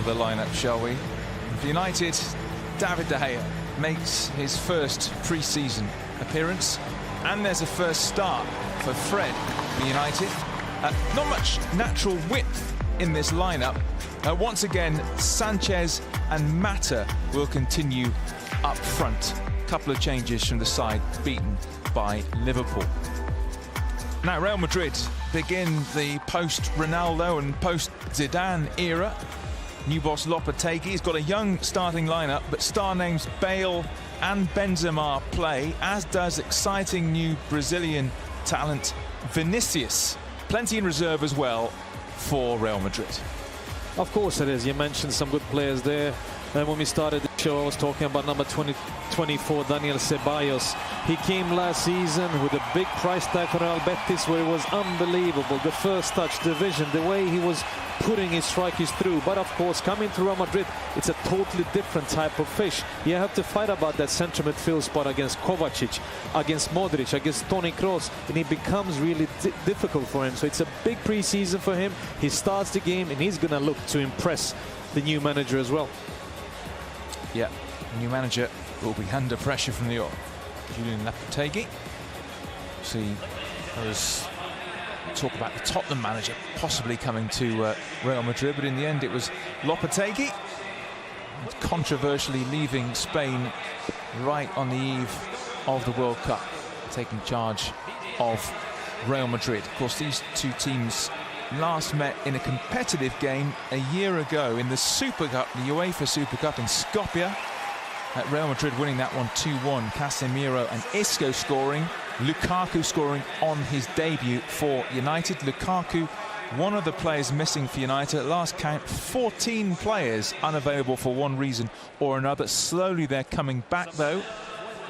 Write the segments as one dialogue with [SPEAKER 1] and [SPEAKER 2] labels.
[SPEAKER 1] the lineup, shall we? For United, David De Gea makes his first pre-season appearance, and there's a first start for Fred for United. Not much natural width in this lineup. Once again, Sanchez and Mata will continue up front. A couple of changes from the side beaten by Liverpool. Now Real Madrid begin the post-Ronaldo and post-Zidane era. New boss Lopetegui's got a young starting lineup, but star names Bale and Benzema play, as does exciting new Brazilian talent Vinicius. Plenty in reserve as well for Real Madrid.
[SPEAKER 2] Of course it is. You mentioned some good players there. And when we started the show, I was talking about number 24, Daniel Ceballos. He came last season with a big price tag for Real Betis, where it was unbelievable. The first touch, the vision, the way he was putting his strikers through. But of course, coming to Real Madrid, it's a totally different type of fish. You have to fight about that central midfield spot against Kovacic, against Modric, against Toni Kroos, and it becomes really difficult for him. So it's a big preseason for him. He starts the game, and he's going to look to impress the new manager as well.
[SPEAKER 1] Yeah, the new manager will be under pressure from the Julian Lopetegui. See, there was talk about the Tottenham manager possibly coming to Real Madrid, but in the end it was Lopetegui, controversially leaving Spain right on the eve of the World Cup, taking charge of Real Madrid. Of course, these two teams last met in a competitive game a year ago in the Super Cup, the UEFA Super Cup in Skopje. Real Madrid winning that one 2-1. Casemiro and Isco scoring. Lukaku scoring on his debut for United. Lukaku, one of the players missing for United. At last count, 14 players unavailable for one reason or another. Slowly they're coming back though.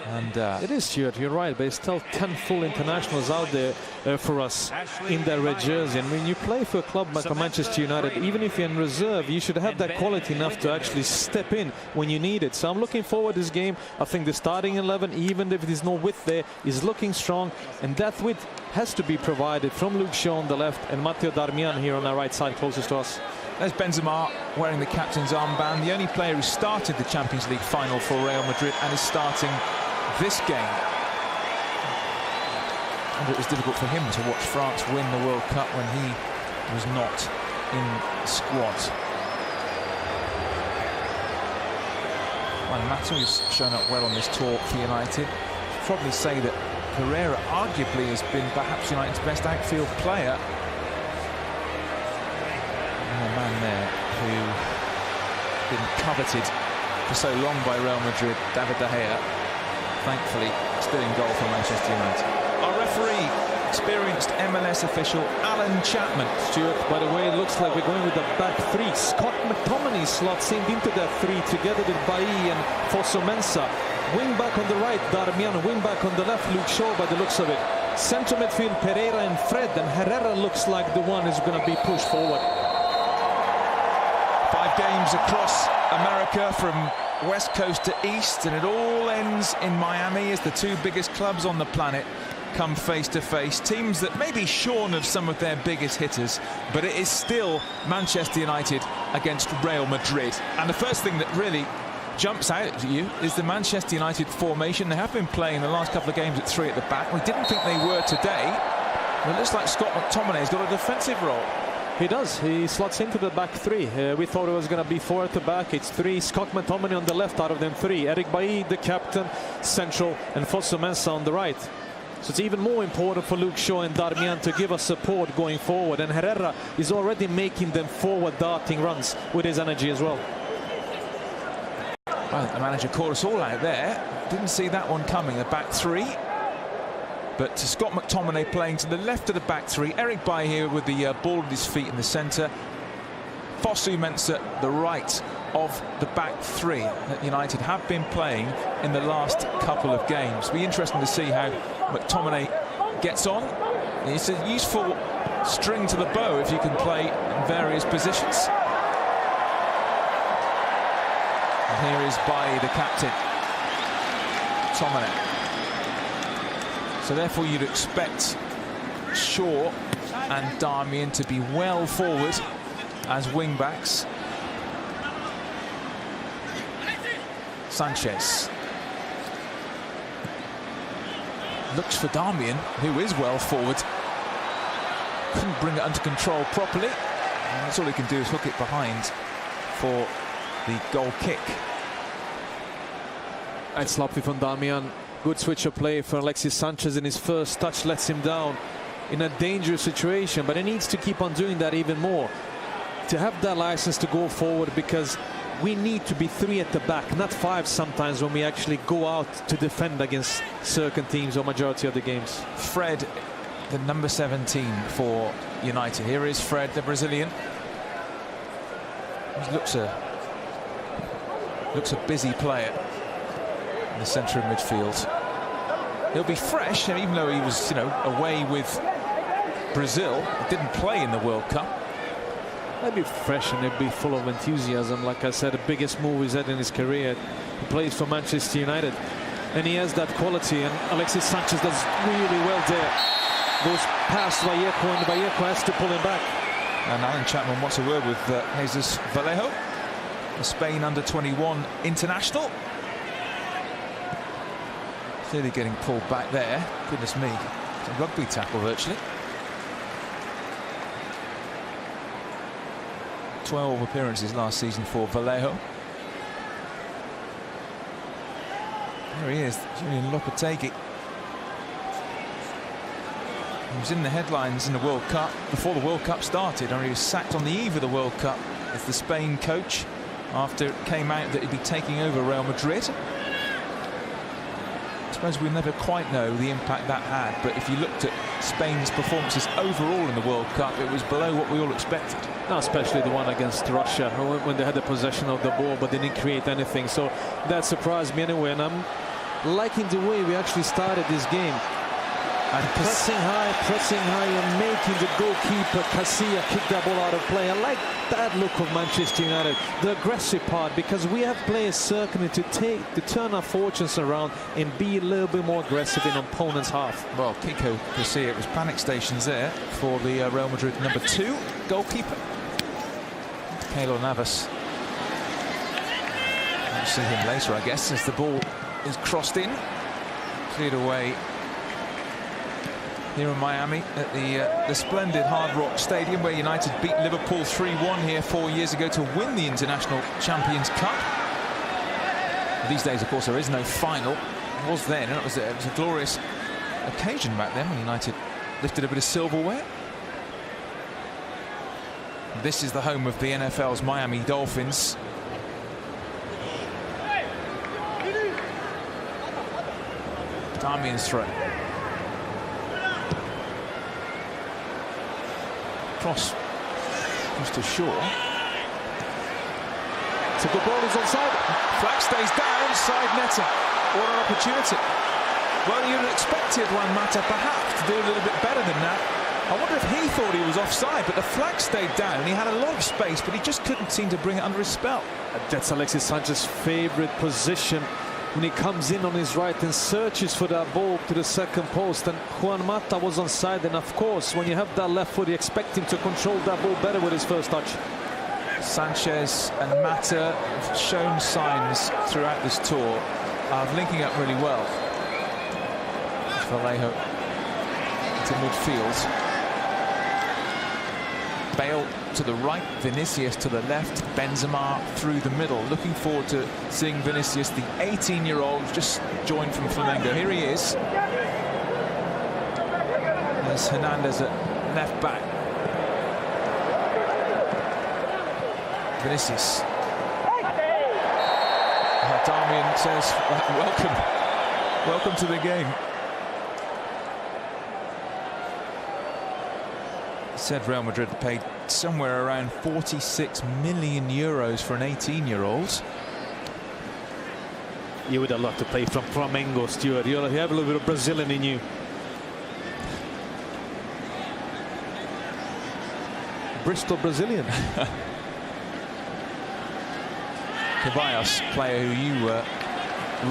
[SPEAKER 1] And
[SPEAKER 2] it is, Stuart, you're right, but it's still 10 full internationals out there for us in their red jersey. And when you play for a club like Manchester United, even if you're in reserve, you should have that quality enough to actually step in when you need it. So I'm looking forward to this game. I think the starting 11, even if there's no width there, is looking strong. And that width has to be provided from Luke Shaw on the left and Matteo Darmian here on our right side, closest to us.
[SPEAKER 1] There's Benzema wearing the captain's armband, the only player who started the Champions League final for Real Madrid and is starting this game. And it was difficult for him to watch France win the World Cup when he was not in the squad. Well, Mato's shown up well on this tour for United. I'd probably say that Herrera arguably has been perhaps United's best outfield player. And a man there who been coveted for so long by Real Madrid, David De Gea, thankfully still in goal for Manchester United. Our referee, experienced MLS official Alan Chapman.
[SPEAKER 2] Stuart, by the way, it looks like we're going with the back three. Scott McTominay slots into that three together with Bailly and Fosu Mensah. Wing back on the right, Darmian. Wing back on the left, Luke Shaw, by the looks of it. Central midfield, Pereira and Fred, and Herrera looks like the one who's going to be pushed forward.
[SPEAKER 1] 5 games across America from West Coast to East, and it all ends in Miami as the two biggest clubs on the planet come face to face. Teams that may be shorn of some of their biggest hitters, but it is still Manchester United against Real Madrid. And the first thing that really jumps out at you is the Manchester United formation. They have been playing the last couple of games at 3 at the back. We didn't think they were today. It looks like Scott McTominay's got a defensive role.
[SPEAKER 2] He does. He slots into the back three. We thought it was going to be 4 at the back. It's 3. Scott McTominay on the left out of them 3. Eric Bailly, the captain, central, and Fosu Mensah on the right. So it's even more important for Luke Shaw and Darmian to give us support going forward. And Herrera is already making them forward darting runs with his energy as well.
[SPEAKER 1] Well, the manager caught us all out there. Didn't see that one coming, the back 3. But to Scott McTominay playing to the left of the back 3. Eric Bailly here with the ball at his feet in the centre. Fosu Mensah the right of the back 3 that United have been playing in the last couple of games. It'll be interesting to see how McTominay gets on. It's a useful string to the bow if you can play in various positions. And here is Bailly, the captain. McTominay. So therefore you'd expect Shaw and Darmian to be well forward as wing-backs. Sanchez. Looks for Darmian, who is well forward. Couldn't bring it under control properly. And that's all he can do is hook it behind for the goal kick.
[SPEAKER 2] It's sloppy from Darmian. Good switch of play for Alexis Sanchez, in his first touch lets him down in a dangerous situation, but he needs to keep on doing that even more to have that license to go forward, because we need to be 3 at the back, not 5 sometimes when we actually go out to defend against certain teams or majority of the games.
[SPEAKER 1] Fred, the number 17 for United. Here is Fred, the Brazilian. He looks a busy player in the centre of midfield. He'll be fresh, and even though he was, away with Brazil, he didn't play in the World Cup.
[SPEAKER 2] He'll be fresh and he'll be full of enthusiasm. Like I said, the biggest move he's had in his career. He plays for Manchester United, and he has that quality. And Alexis Sanchez does really well there. Goes past Vallejo, and Vallejo has to pull him back.
[SPEAKER 1] And Alan Chapman wants a word with Jesus Vallejo, the Spain under-21 international. Clearly getting pulled back there. Goodness me, it's a rugby tackle virtually. 12 appearances last season for Vallejo. There he is, Julian Lopetegui. He was in the headlines in the World Cup before the World Cup started, and he was sacked on the eve of the World Cup as the Spain coach after it came out that he'd be taking over Real Madrid. I suppose we'll never quite know the impact that had, but if you looked at Spain's performances overall in the World Cup, it was below what we all expected.
[SPEAKER 2] No, especially the one against Russia, when they had the possession of the ball but they didn't create anything. So that surprised me anyway, and I'm liking the way we actually started this game. And pressing high and making the goalkeeper Casilla kick that ball out of play. I like that look of Manchester United, the aggressive part, because we have players circling to turn our fortunes around and be a little bit more aggressive in opponent's half.
[SPEAKER 1] Well, Kiko Casilla, it was panic stations there for the Real Madrid number 2 goalkeeper, Keylor Navas. We'll see him later, I guess, as the ball is crossed in, cleared away here in Miami at the splendid Hard Rock Stadium, where United beat Liverpool 3-1 here 4 years ago to win the International Champions Cup. These days, of course, there is no final. It was then, and it was a glorious occasion back then when United lifted a bit of silverware. This is the home of the NFL's Miami Dolphins. Darmian's throw. Cross just to Shaw.
[SPEAKER 2] It's a good ball, he's onside.
[SPEAKER 1] Flag stays down, side netting. What an opportunity. Well, you'd have expected Juan Mata perhaps to do a little bit better than that. I wonder if he thought he was offside, but the flag stayed down. He had a lot of space, but he just couldn't seem to bring it under his spell.
[SPEAKER 2] That's Alexis Sanchez's favorite position, when he comes in on his right and searches for that ball to the second post, and Juan Mata was onside. And of course, when you have that left foot, you expect him to control that ball better with his first touch.
[SPEAKER 1] Sanchez and Mata have shown signs throughout this tour of linking up really well. Vallejo into midfield. Bale to the right, Vinicius to the left, Benzema through the middle. Looking forward to seeing Vinicius, the 18-year-old, just joined from Flamengo. Here he is. There's Hernandez at left back. Vinicius. Darmian says, welcome to the game. Said Real Madrid paid somewhere around 46 million euros for an 18-year-old.
[SPEAKER 2] You would have loved to play from Flamengo, Stuart. You have a little bit of Brazilian in you. Bristol Brazilian.
[SPEAKER 1] Ceballos, player who you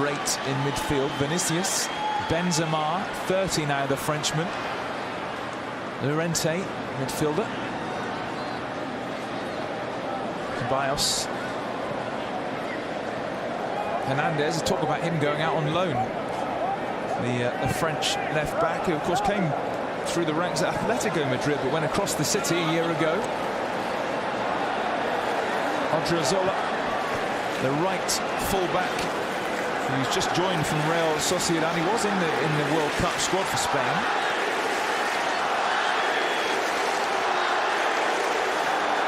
[SPEAKER 1] rate in midfield. Vinicius, Benzema, 30 now, the Frenchman. Llorente, midfielder. Ceballos. Hernandez, talk about him going out on loan. The French left back, who of course came through the ranks at Atletico Madrid, but went across the city a year ago. Odriozola, the right full-back, who's just joined from Real Sociedad. He was in the World Cup squad for Spain.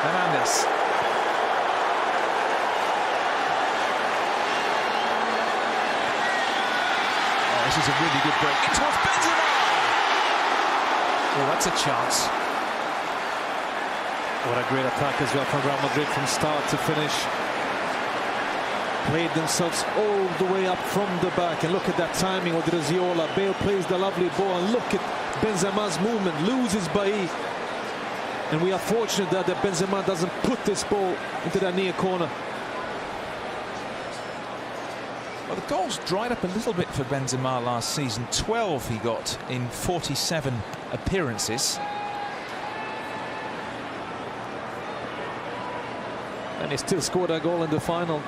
[SPEAKER 1] Hernandez. Oh, this is a really good break. In towards Benzema! Oh, that's a chance.
[SPEAKER 2] What a great attack as well from Real Madrid from start to finish. Played themselves all the way up from the back, and look at that timing with Odriozola. Bale plays the lovely ball, and look at Benzema's movement, loses Bailly. And we are fortunate that Benzema doesn't put this ball into that near corner.
[SPEAKER 1] Well, the goals dried up a little bit for Benzema last season. 12 he got in 47 appearances.
[SPEAKER 2] And he still scored a goal in the final.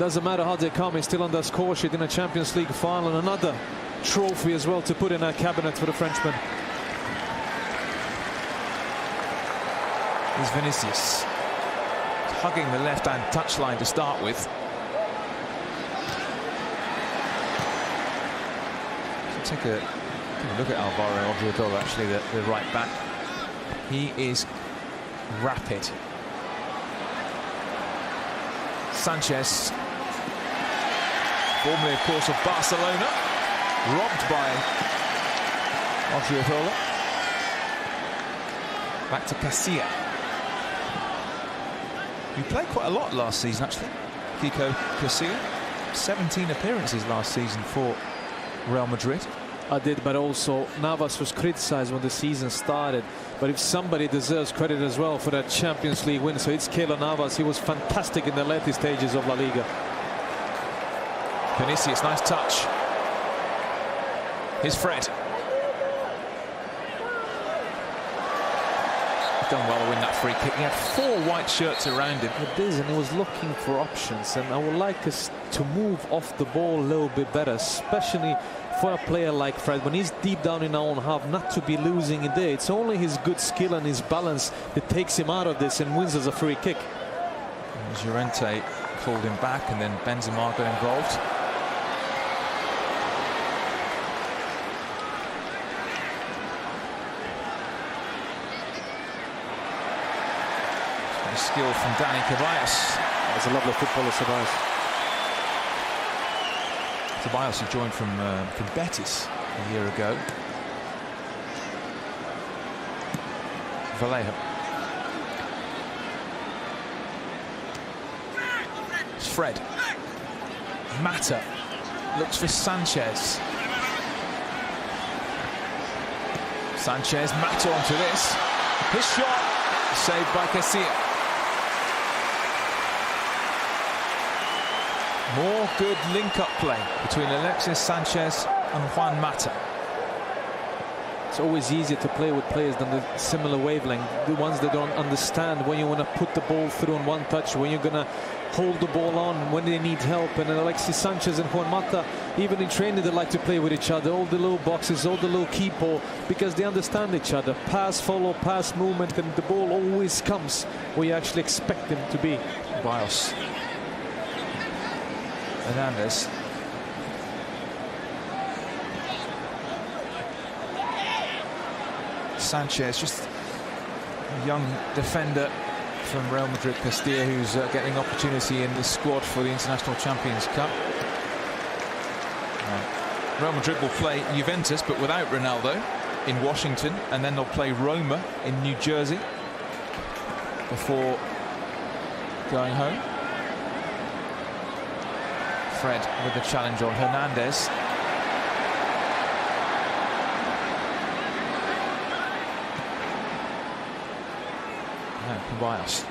[SPEAKER 2] Doesn't matter how they come, he's still on the score sheet in a Champions League final. Another trophy as well to put in our cabinet for the Frenchman.
[SPEAKER 1] Here's Vinicius, hugging the left-hand touchline to start with. So take a look at Alvaro Odriozola, actually, the right back. He is rapid. Sanchez, formerly, of course, of Barcelona, robbed by Odriozola. Back to Casilla. He played quite a lot last season, actually. Kiko Casilla, 17 appearances last season for Real Madrid.
[SPEAKER 2] I did, but also Navas was criticized when the season started. But if somebody deserves credit as well for that Champions League win, so it's Keylor Navas. He was fantastic in the later stages of La Liga.
[SPEAKER 1] Vinicius, nice touch. Here's Fred. Done well to win that free kick. He had 4 white shirts around him.
[SPEAKER 2] It is, and he was looking for options. And I would like us to move off the ball a little bit better, especially for a player like Fred, when he's deep down in our own half, not to be losing it there. It's only his good skill and his balance that takes him out of this and wins us a free kick.
[SPEAKER 1] Llorente called him back, and then Benzema got involved. Nice skill from Dani Ceballos.
[SPEAKER 2] That's a lovely footballer, Ceballos.
[SPEAKER 1] Ceballos, who joined from Betis a year ago. Vallejo. It's Fred. Mata looks for Sanchez. Sanchez, Mata onto this. His shot saved by Casilla. More good link-up play between Alexis Sanchez and Juan Mata.
[SPEAKER 2] It's always easier to play with players than the similar wavelength, the ones that don't understand when you want to put the ball through in one touch, when you're going to hold the ball on, when they need help. And Alexis Sanchez and Juan Mata, even in training, they like to play with each other, all the little boxes, all the little key ball, because they understand each other. Pass, follow, pass, movement, and the ball always comes where you actually expect them to be.
[SPEAKER 1] Bios. Hernandez. Sanchez, just a young defender from Real Madrid Castilla, who's getting opportunity in the squad for the International Champions Cup. Real Madrid will play Juventus, but without Ronaldo, in Washington, and then they'll play Roma in New Jersey before going home. Fred with the challenge on Hernandez. No, Ceballos.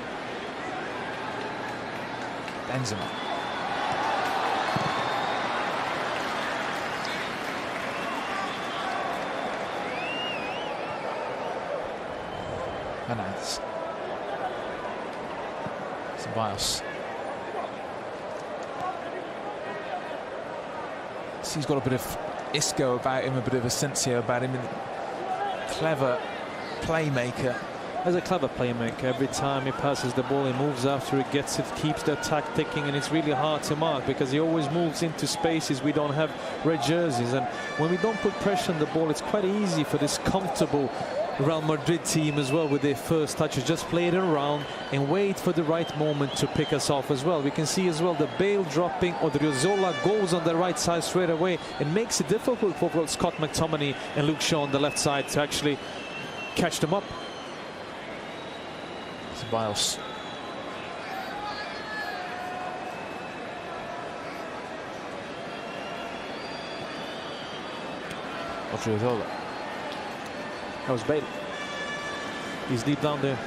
[SPEAKER 1] Benzema. Hernandez. Ceballos. He's got a bit of Isco about him, a bit of Asensio about him. Clever playmaker.
[SPEAKER 2] As a clever playmaker, every time he passes the ball, he moves after he gets it, keeps the attack ticking, and it's really hard to mark because he always moves into spaces we don't have red jerseys. And when we don't put pressure on the ball, it's quite easy for this comfortable Real Madrid team as well with their first touches. Just play it around and wait for the right moment to pick us off as well. We can see as well the Bale dropping or the Rizzola goes on the right side straight away. It makes it difficult for Scott McTominay and Luke Shaw on the left side to actually catch them up.
[SPEAKER 1] Ceballos. Odriozola.
[SPEAKER 2] That was Bale. He's deep down there.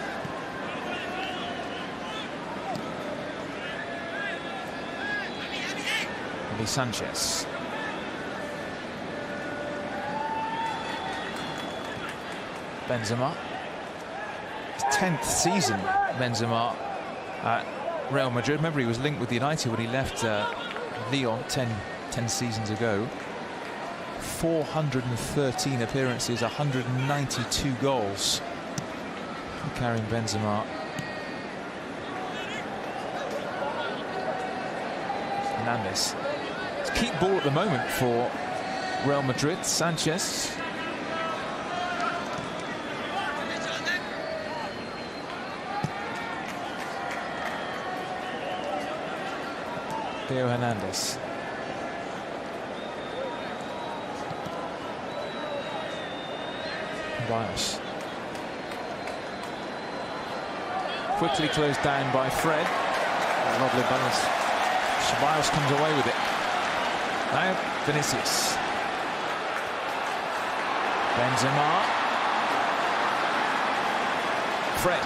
[SPEAKER 1] Sanchez. Benzema. His 10th season, Benzema, at Real Madrid. Remember, he was linked with United when he left Lyon 10 seasons ago. 413 appearances, 192 goals. Carrying Benzema. Hernandez. It's a key ball at the moment for Real Madrid. Sanchez. Theo Hernandez. Ceballos. Quickly closed down by Fred.
[SPEAKER 2] Lovely balance.
[SPEAKER 1] Ceballos comes away with it. Now Vinicius. Benzema. Fred.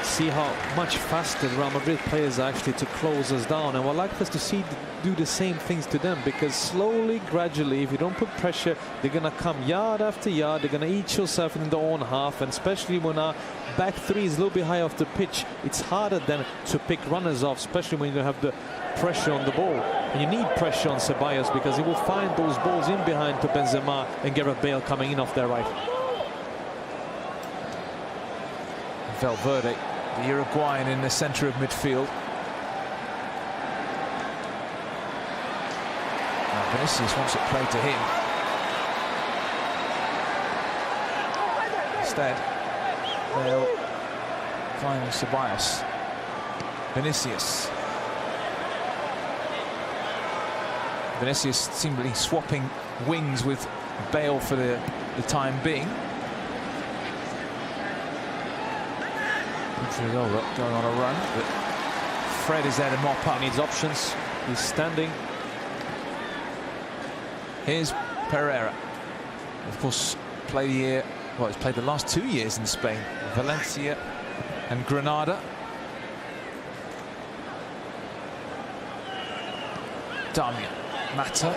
[SPEAKER 2] See how much faster Real Madrid players are actually to close us down, and we'd like us to see do the same things to them, because slowly, gradually, if you don't put pressure, they're gonna come yard after yard. They're gonna eat yourself in their own half, and especially when our back three is a little bit high off the pitch, it's harder then to pick runners off, especially when you have the pressure on the ball. And you need pressure on Ceballos because he will find those balls in behind to Benzema and Gareth Bale coming in off their right.
[SPEAKER 1] Valverde, the Uruguayan, in the centre of midfield. Now Vinicius wants it played to him. Instead, they'll find Ceballos. Vinicius. Vinicius seemingly swapping wings with Bale for the time being. Going on a run, but Fred is there to mop up.
[SPEAKER 2] He needs options. He's standing.
[SPEAKER 1] Here's Pereira. Of course, played he's played the last 2 years in Spain. Valencia and Granada. Damian Mata.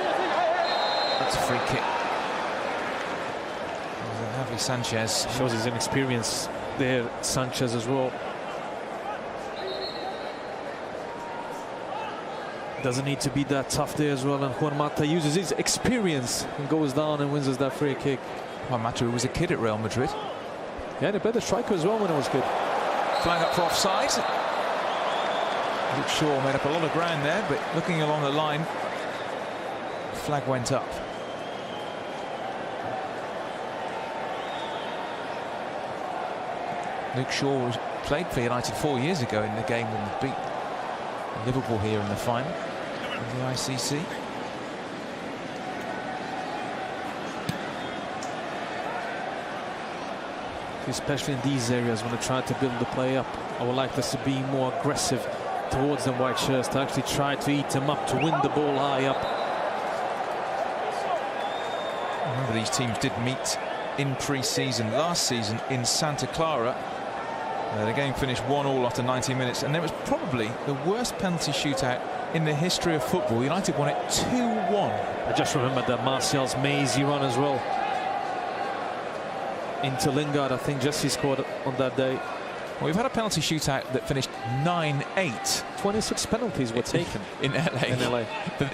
[SPEAKER 1] That's a free kick. Javi Sanchez
[SPEAKER 2] shows his inexperience there. Sanchez as well. Doesn't need to be that tough there as well, and Juan Mata uses his experience and goes down and wins us that free kick.
[SPEAKER 1] Juan Mata was a kid at Real Madrid.
[SPEAKER 2] Yeah, they played the striker as well when it was good.
[SPEAKER 1] Flying up for offside. Luke Shaw made up a lot of ground there, but looking along the line, flag went up. Luke Shaw played for United 4 years ago in the game when we beat Liverpool here in the final of the ICC.
[SPEAKER 2] Especially in these areas when they try to build the play up, I would like us to be more aggressive towards them white shirts, to actually try to eat them up, to win the ball high up.
[SPEAKER 1] Remember, these teams did meet in pre-season last season in Santa Clara. The game finished 1-1 after 90 minutes, and it was probably the worst penalty shootout in the history of football. United won it 2-1.
[SPEAKER 2] I just remembered that Martial's mazy run as well into Lingard. I think Jesse scored on that day.
[SPEAKER 1] We've had a penalty shootout that finished 9-8.
[SPEAKER 2] 26 penalties were taken
[SPEAKER 1] in LA. But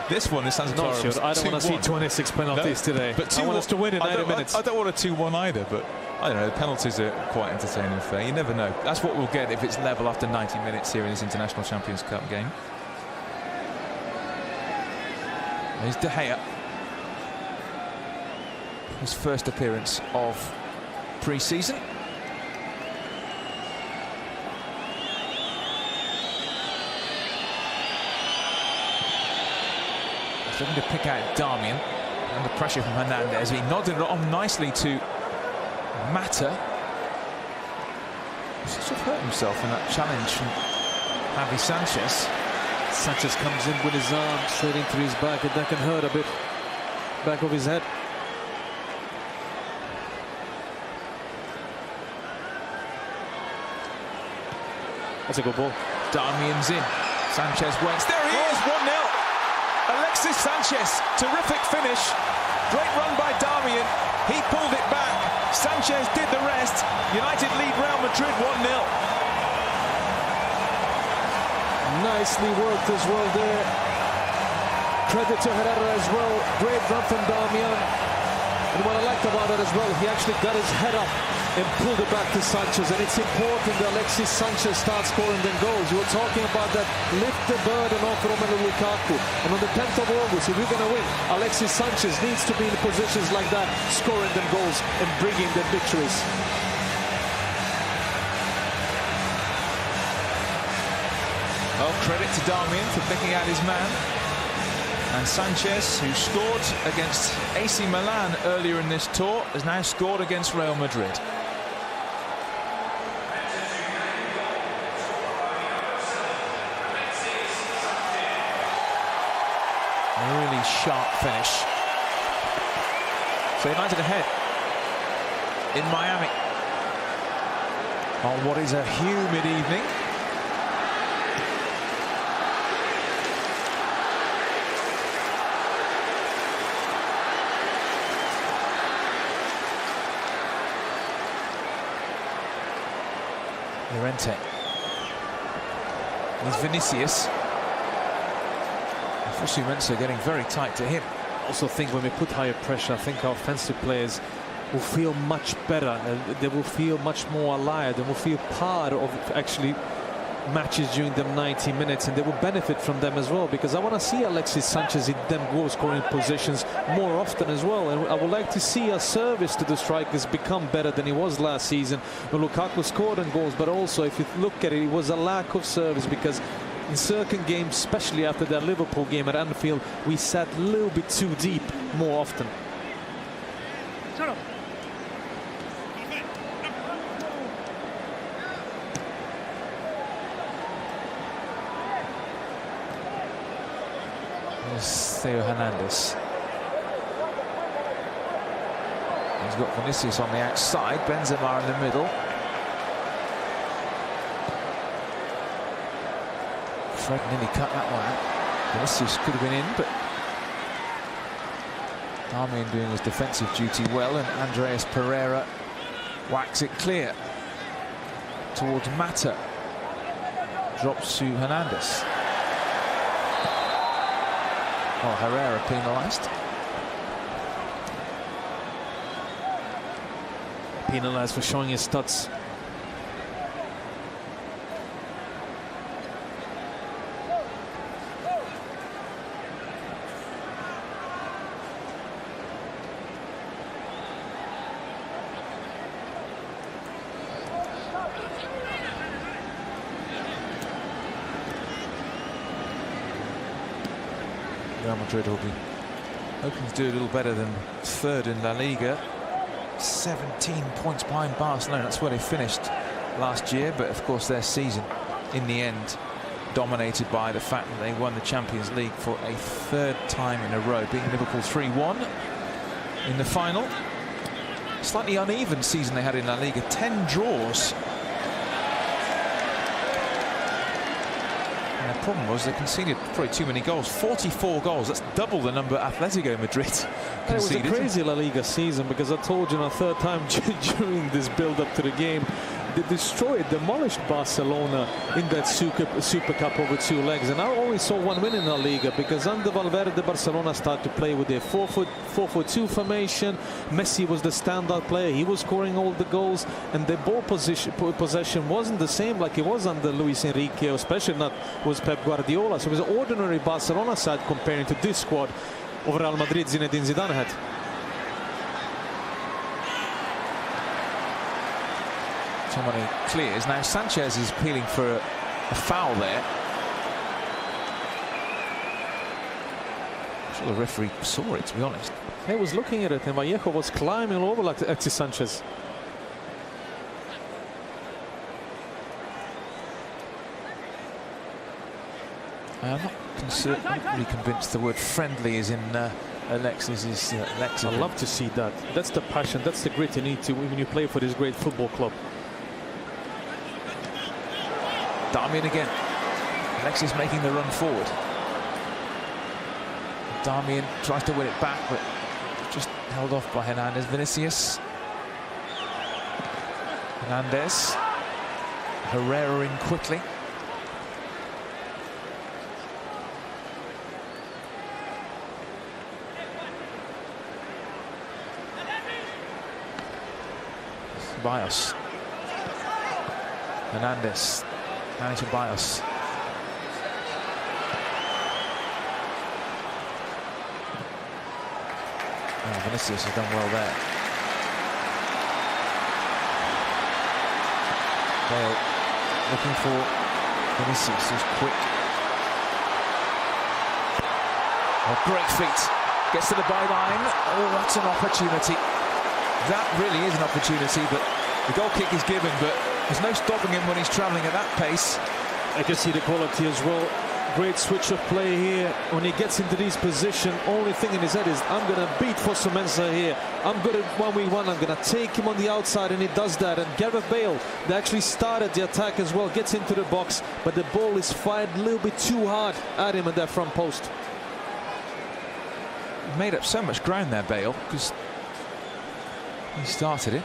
[SPEAKER 1] this one, this Santa Clara, was
[SPEAKER 2] I don't want to see 26 penalties today.
[SPEAKER 1] But
[SPEAKER 2] I want us to win in 90 minutes.
[SPEAKER 1] I don't want a 2-1 either, but I don't know. The penalties are quite entertaining and fair. You never know. That's what we'll get if it's level after 90 minutes here in this International Champions Cup game. There's De Gea. His first appearance of pre-season. He's looking to pick out Darmian under pressure from Hernandez. He nodded it on nicely to Mata. He sort of hurt himself in that challenge from Javi Sanchez.
[SPEAKER 2] Sanchez comes in with his arm straight into his back, and that can hurt a bit. Back of his head. That's a good ball.
[SPEAKER 1] Darmian's in. Sanchez waits. There he is, 1-0. Alexis Sanchez, terrific finish. Great run by Darmian. He pulled it back. Sanchez did the rest. United lead Real Madrid 1-0.
[SPEAKER 2] Nicely worked as well there. Credit to Herrera as well. Great run from Darmian. And what I liked about that as well, he actually got his head up and pulled it back to Sanchez. And it's important that Alexis Sanchez starts scoring them goals. You were talking about that, lift the burden off Romelu Lukaku. And on the 10th of August, if we're going to win, Alexis Sanchez needs to be in positions like that, scoring them goals and bringing them victories.
[SPEAKER 1] Well, credit to Darmian for picking out his man. And Sanchez, who scored against AC Milan earlier in this tour, has now scored against Real Madrid. A really sharp finish. So United ahead in Miami on what is a humid evening. Llorente. There's Vinicius. Fusimensa getting very tight to him.
[SPEAKER 2] I also think when we put higher pressure, I think our offensive players will feel much better, and they will feel much more alive. They will feel part of actually matches during them 90 minutes, and they will benefit from them as well, because I want to see Alexis Sanchez in them goal scoring positions more often as well. And I would like to see our service to the strikers become better than it was last season when Lukaku scored on goals. But also, if you look at it, it was a lack of service, because in certain games, especially after that Liverpool game at Anfield, we sat a little bit too deep more often.
[SPEAKER 1] Theo Hernandez. He's got Vinicius on the outside, Benzema in the middle. Fred nearly cut that one out. Vinicius could have been in, but Darmian doing his defensive duty well, and Andreas Pereira whacks it clear towards Mata. Drops to Hernandez. Oh, Herrera penalised.
[SPEAKER 2] Penalised for showing his studs.
[SPEAKER 1] Real Madrid will be hoping to do a little better than third in La Liga. 17 points behind Barcelona. That's where they finished last year, but of course their season in the end dominated by the fact that they won the Champions League for a third time in a row, beating Liverpool 3-1 in the final. Slightly uneven season they had in La Liga, 10 draws. And the problem was they conceded probably too many goals, 44 goals. That's double the number Atletico Madrid conceded.
[SPEAKER 2] It was a crazy La Liga season, because I told you, third time during this build-up to the game, they destroyed, demolished Barcelona in that Super Cup over 2 legs. And I only saw one win in La Liga, because under Valverde, Barcelona started to play with their 4-4-2 formation. Messi was the standout player. He was scoring all the goals, and their ball possession wasn't the same like it was under Luis Enrique, especially not with Pep Guardiola. So it was an ordinary Barcelona side comparing to this squad of Real Madrid Zinedine Zidane had.
[SPEAKER 1] Somebody clears. Now Sanchez is appealing for a foul there. I'm sure the referee saw it, to be honest.
[SPEAKER 2] He was looking at it, and Vallejo was climbing all over like Alexis Sanchez.
[SPEAKER 1] I'm not really convinced the word friendly is in Alexis's Alexis.
[SPEAKER 2] I love to see that. That's the passion, that's the grit you need to when you play for this great football club.
[SPEAKER 1] Darmian again. Alexis making the run forward. Darmian tries to win it back, but just held off by Hernandez. Vinicius. Hernandez. Herrera in quickly. Bios. Hernandez. Now to Bios. Oh, Vinicius has done well there. Bale looking for Vinicius, who's quick. Oh, great feet. Gets to the byline. Oh, that's an opportunity. That really is an opportunity, but the goal kick is given, but there's no stopping him when he's travelling at that pace.
[SPEAKER 2] I can see the quality as well. Great switch of play here. When he gets into this position, only thing in his head is, I'm going to beat Fosu Mensah here. I'm going to 1v1. I'm going to take him on the outside, and he does that. And Gareth Bale, they actually started the attack as well, gets into the box, but the ball is fired a little bit too hard at him at that front post.
[SPEAKER 1] He made up so much ground there, Bale, because he started it.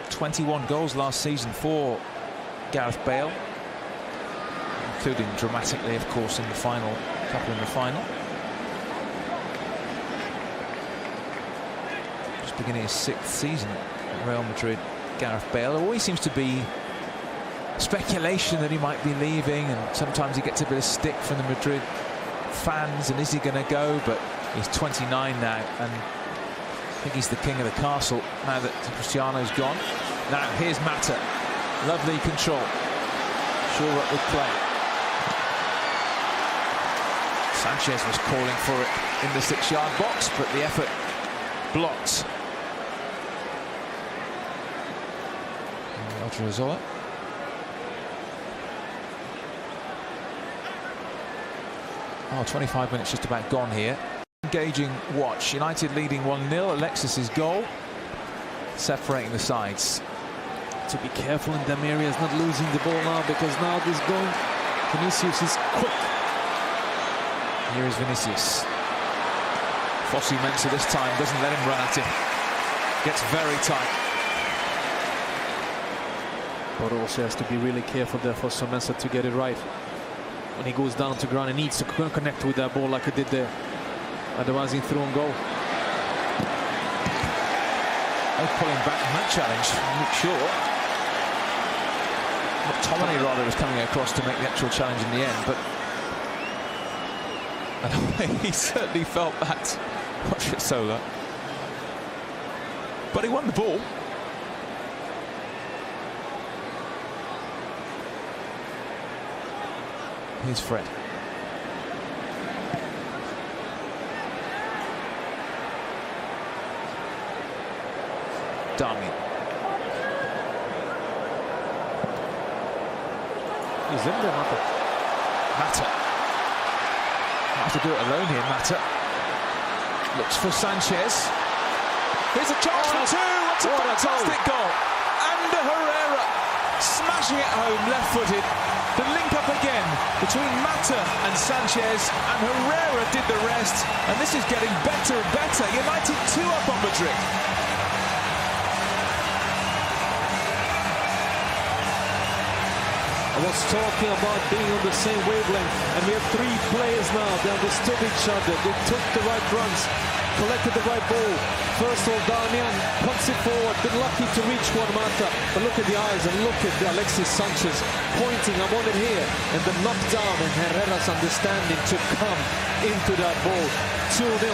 [SPEAKER 1] 21 goals last season for Gareth Bale, including dramatically, of course, in the final, couple in the final. Just beginning his 6th season at Real Madrid, Gareth Bale. There always seems to be speculation that he might be leaving, and sometimes he gets a bit of stick from the Madrid fans, and is he going to go? But he's 29 now, and I think he's the king of the castle now that Cristiano's gone. Now here's Mata. Lovely control. Sure up with play. Sanchez was calling for it in the 6-yard box, but the effort blocked. Odriozola. Oh, 25 minutes just about gone here. Engaging watch. United leading 1-0. Alexis's goal separating the sides.
[SPEAKER 2] To be careful in them areas, not losing the ball now, because now this going. Vinicius is quick.
[SPEAKER 1] Here is Vinicius. Fosu Mensah this time doesn't let him run at him. Gets very tight.
[SPEAKER 2] But also has to be really careful there for Fosu Mensah to get it right. When he goes down to ground, he needs to connect with that ball like he did there. Otherwise, he's through and goal.
[SPEAKER 1] Oh, pulling back in that challenge. I'm not sure. McTominay rather was coming across to make the actual challenge in the end, but he certainly felt that. Odriozola. But he won the ball. Here's Fred. Darmian.
[SPEAKER 2] He's in there, Mata.
[SPEAKER 1] Mata. Have to do it alone here, Mata. Looks for Sanchez. Here's a chance for two. It's a fantastic goal. And Herrera smashing it home, left-footed. The link up again between Mata and Sanchez, and Herrera did the rest. And this is getting better and better. United 2 up on Madrid.
[SPEAKER 2] was talking about being on the same wavelength, and we have three players now. They understood each other. They took the right runs, collected the right ball. First of all, Damian punts it forward, been lucky to reach Juan Mata, but look at the eyes and look at Alexis Sanchez pointing, I want it here, and the knockdown and Herrera's understanding to come into that ball. 2-0.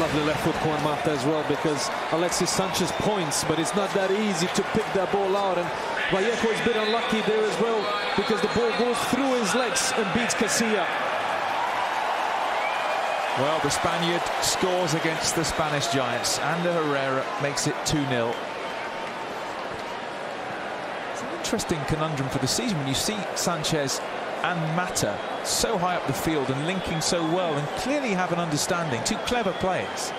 [SPEAKER 2] Lovely left foot Juan Mata as well, because Alexis Sanchez points, but it's not that easy to pick that ball out, and Vallejo is a bit unlucky there as well, because the ball goes through his legs and beats Casilla.
[SPEAKER 1] Well, the Spaniard scores against the Spanish Giants. Ander Herrera makes it 2-0. It's an interesting conundrum for the season when you see Sanchez and Mata so high up the field and linking so well and clearly have an understanding. Two clever players.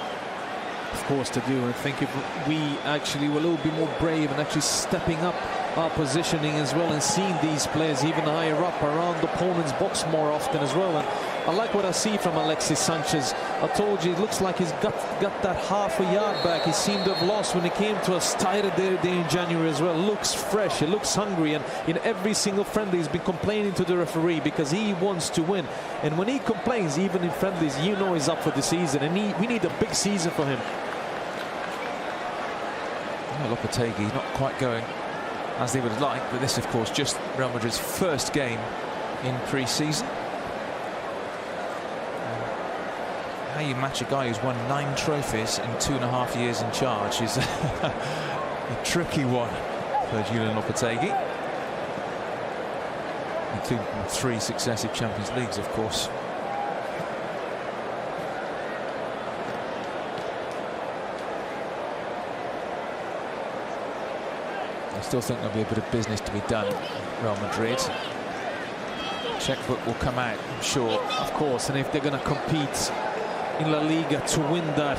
[SPEAKER 2] Of course they do. I think if we actually were a little bit more brave and actually stepping up our positioning as well and seeing these players even higher up around the opponent's box more often as well. And I like what I see from Alexis Sanchez. I told you, it looks like he's got that half a yard back. He seemed to have lost when he came to us tighter there in January as well. Looks fresh, he looks hungry, and in every single friendly he's been complaining to the referee because he wants to win. And when he complains, even in friendlies, you know he's up for the season, and we need a big season for him.
[SPEAKER 1] Lopetegui not quite going as they would like, but this of course just Real Madrid's first game in pre-season. How you match a guy who's won 9 trophies in 2.5 years in charge is a tricky one for Julian Lopetegui, including 3 successive Champions Leagues, of course. I still think there'll be a bit of business to be done at Real Madrid. Checkbook will come out, I'm sure.
[SPEAKER 2] Of course, and if they're going to compete in La Liga to win that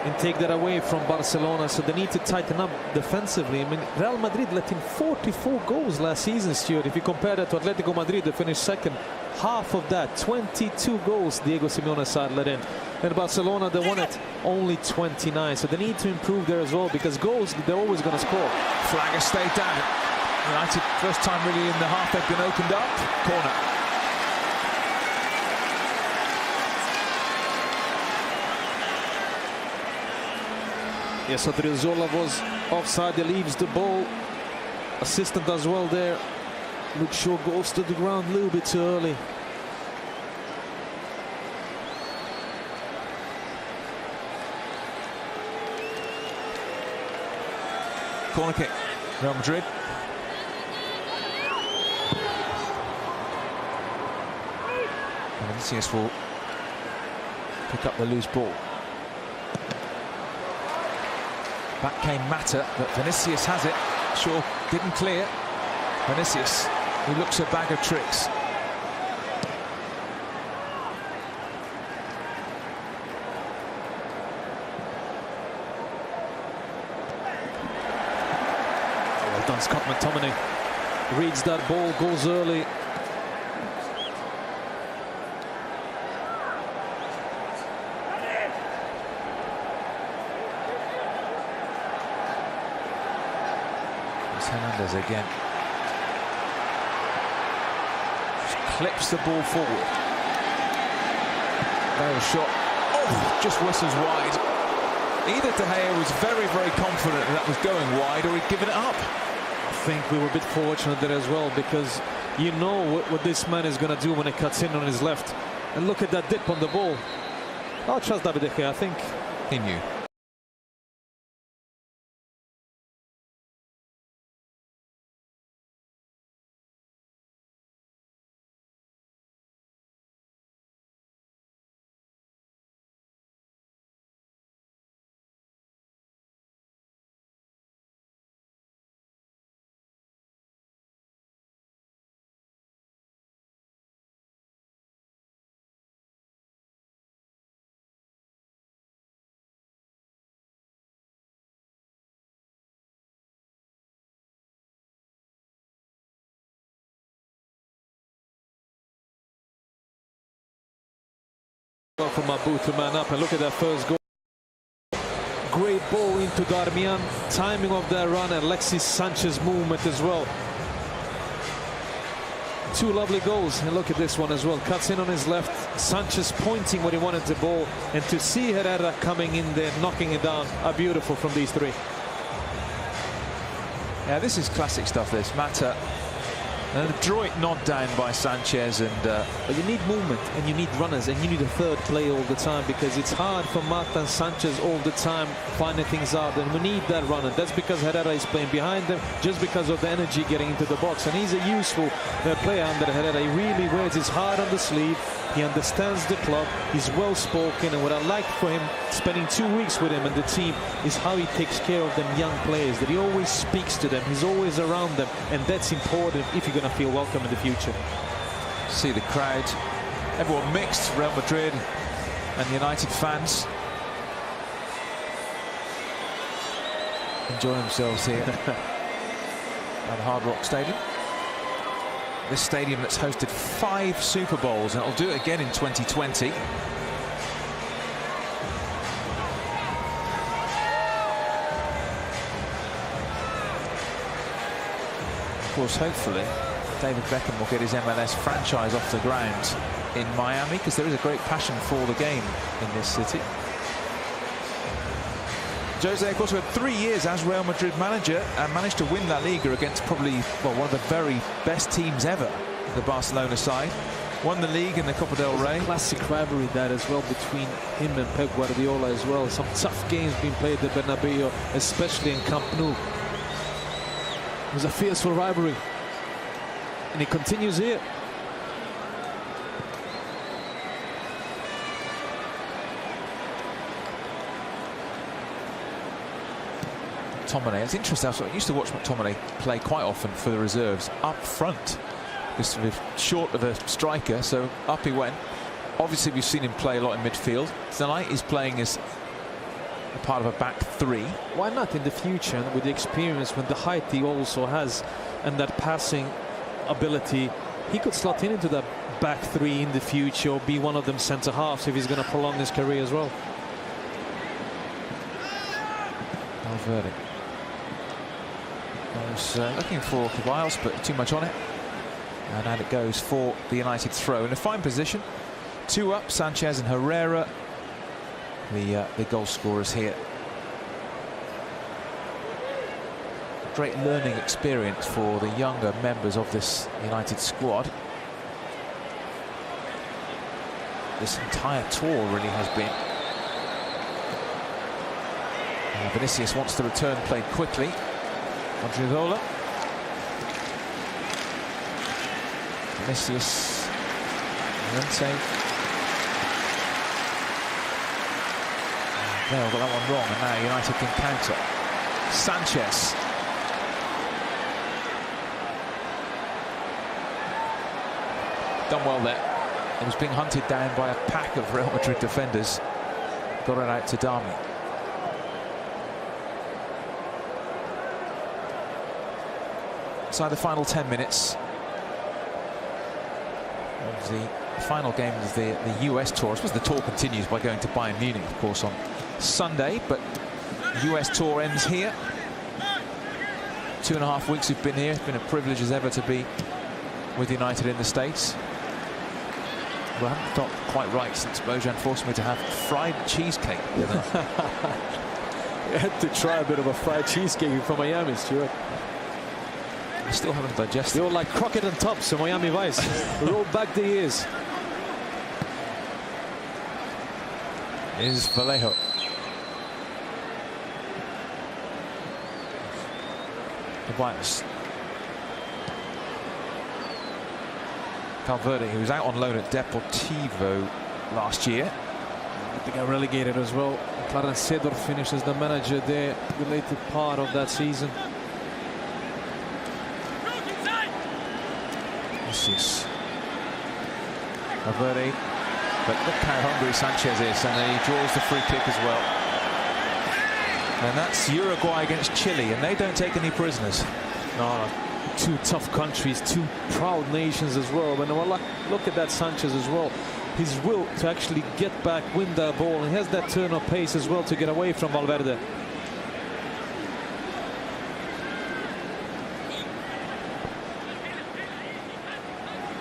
[SPEAKER 2] and take that away from Barcelona, so they need to tighten up defensively. I mean, Real Madrid let in 44 goals last season, Stuart. If you compare that to Atletico Madrid, they finished second. Half of that, 22 goals Diego Simeone's side let in. And Barcelona, they won it only 29. So they need to improve there as well, because goals, they're always going to score.
[SPEAKER 1] Flag has stayed down. United, first time really in the half they've been opened up. Corner.
[SPEAKER 2] Yes, so Odriozola was offside. He leaves the ball. Assistant as well there. Luke Shaw goes to the ground a little bit too early.
[SPEAKER 1] Corner kick, Real Madrid. Vinicius will pick up the loose ball. Back came Mata, but Vinicius has it. Shaw didn't clear. Vinicius, who looks a bag of tricks.
[SPEAKER 2] Well done, Scott McTominay. Reads that ball, goes early.
[SPEAKER 1] Hernandez again. Just clips the ball forward. Bale shot. Oh, just whistles wide. Either De Gea was very, very confident that was going wide, or he'd given it up.
[SPEAKER 2] I think we were a bit fortunate there as well, because you know what this man is going to do when it cuts in on his left. And look at that dip on the ball. I'll trust David De Gea, I think.
[SPEAKER 1] He knew.
[SPEAKER 2] From Abu to man up, and look at that first goal. great ball into Darmian. Timing of that run, and Alexis Sanchez movement as well. Two lovely goals, and look at this one as well. Cuts in on his left, Sanchez pointing where he wanted the ball, and to see Herrera coming in there, knocking it down, are beautiful from these three.
[SPEAKER 1] Yeah, this is classic stuff, this. Mata, an adroit nod down by Sanchez, and
[SPEAKER 2] but you need movement, and you need runners, and you need a third player all the time, because it's hard for Mata and Sanchez all the time finding things out, and we need that runner. That's because Herrera is playing behind them, just because of the energy getting into the box, and he's a useful player under Herrera. He really wears his heart on the sleeve. He understands the club. He's well spoken, and what I like for him, spending 2 weeks with him and the team, is how he takes care of them young players, that he always speaks to them, he's always around them, and that's important if you're going to feel welcome in the future.
[SPEAKER 1] See the crowd, everyone mixed, Real Madrid and United fans enjoy themselves here at Hard Rock Stadium. This stadium that's hosted 5 Super Bowls, and it'll do it again in 2020. Of course, hopefully, David Beckham will get his MLS franchise off the ground in Miami, because there is a great passion for the game in this city. Jose, of course, had 3 years as Real Madrid manager and managed to win La Liga against probably, well, one of the very best teams ever, the Barcelona side. Won the league in the Copa del Rey.
[SPEAKER 2] Classic rivalry that as well between him and Pep Guardiola as well. Some tough games being played at Bernabeu, especially in Camp Nou. It was a fierce rivalry, and it continues here.
[SPEAKER 1] McTominay. It's interesting. I used to watch McTominay play quite often for the reserves up front, because we're short of a striker, so up he went. Obviously, we've seen him play a lot in midfield. Tonight he's playing as a part of a back three.
[SPEAKER 2] Why not in the future, with the experience, with the height he also has, and that passing ability, he could slot into that back three in the future, or be one of them centre halves if he's going to prolong his career as well.
[SPEAKER 1] Valverde was looking for Caballos, but too much on it, and out it goes for the United throw. In a fine position, 2 up, Sanchez and Herrera, the goal scorers here. Great learning experience for the younger members of this United squad. This entire tour really has been. Vinicius wants the return played quickly. Odriozola. Vinicius. Llorente. Bale got that one wrong, and now United can counter. Sanchez. Done well there. He was being hunted down by a pack of Real Madrid defenders. Got it out to Darmian. Inside the final 10 minutes of the final game of the US tour. I suppose the tour continues by going to Bayern Munich, of course, on Sunday, but the US tour ends here. 2.5 weeks we've been here. It's been a privilege as ever to be with United in the States. Well, I haven't felt quite right since Bojan forced me to have fried cheesecake. You
[SPEAKER 2] had to try a bit of a fried cheesecake from Miami, Stuart.
[SPEAKER 1] I still haven't digested.
[SPEAKER 2] You're like Crockett and Tops in Miami Vice. Roll back the years.
[SPEAKER 1] Is Vallejo. Caballos. Valverde, who was out on loan at Deportivo last year.
[SPEAKER 2] They got relegated as well. Clarence Seedorf finishes the manager there, the later part of that season.
[SPEAKER 1] Vinicius. Valverde. But look how hungry Sanchez is, and then he draws the free kick as well. And that's Uruguay against Chile, and they don't take any prisoners.
[SPEAKER 2] No, two tough countries, two proud nations as well. But look at that Sanchez as well. his will to actually get back, win that ball, and he has that turn of pace as well to get away from Valverde.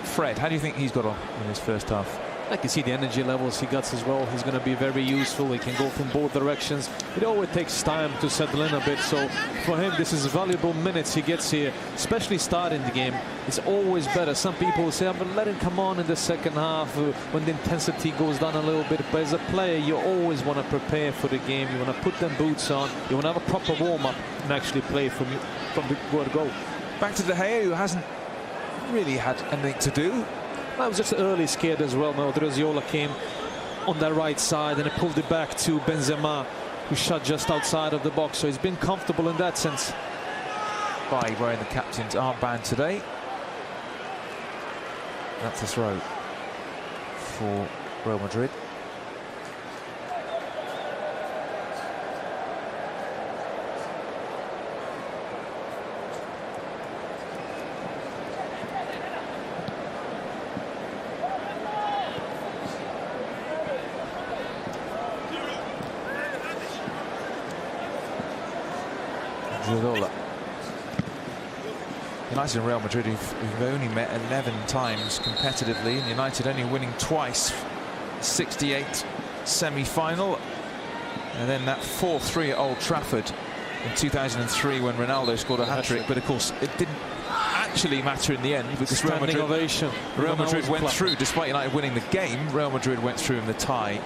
[SPEAKER 1] Fred, how do you think he's got on in his first half?
[SPEAKER 2] I can see the energy levels he gets as well. He's going to be very useful. He can go from both directions. It always takes time to settle in a bit. So for him, this is valuable minutes he gets here, especially starting the game. It's always better. Some people will say, I'm going to let him come on in the second half when the intensity goes down a little bit. But as a player, you always want to prepare for the game. You want to put them boots on. You want to have a proper warm-up and actually play from the word go.
[SPEAKER 1] Back to De Gea, who hasn't really had anything to do.
[SPEAKER 2] I was just early scared as well. Odriozola came on that right side and he pulled it back to Benzema, who shot just outside of the box. So he's been comfortable in that sense.
[SPEAKER 1] By wearing the captain's armband today. That's a throw for Real Madrid. United and Real Madrid who've only met 11 times competitively, and United only winning twice. 68 semi-final, and then that 4-3 at Old Trafford in 2003 when Ronaldo scored a hat-trick. But of course it didn't actually matter in the end because Real Madrid went through. Despite United winning the game, Real Madrid went through in the tie.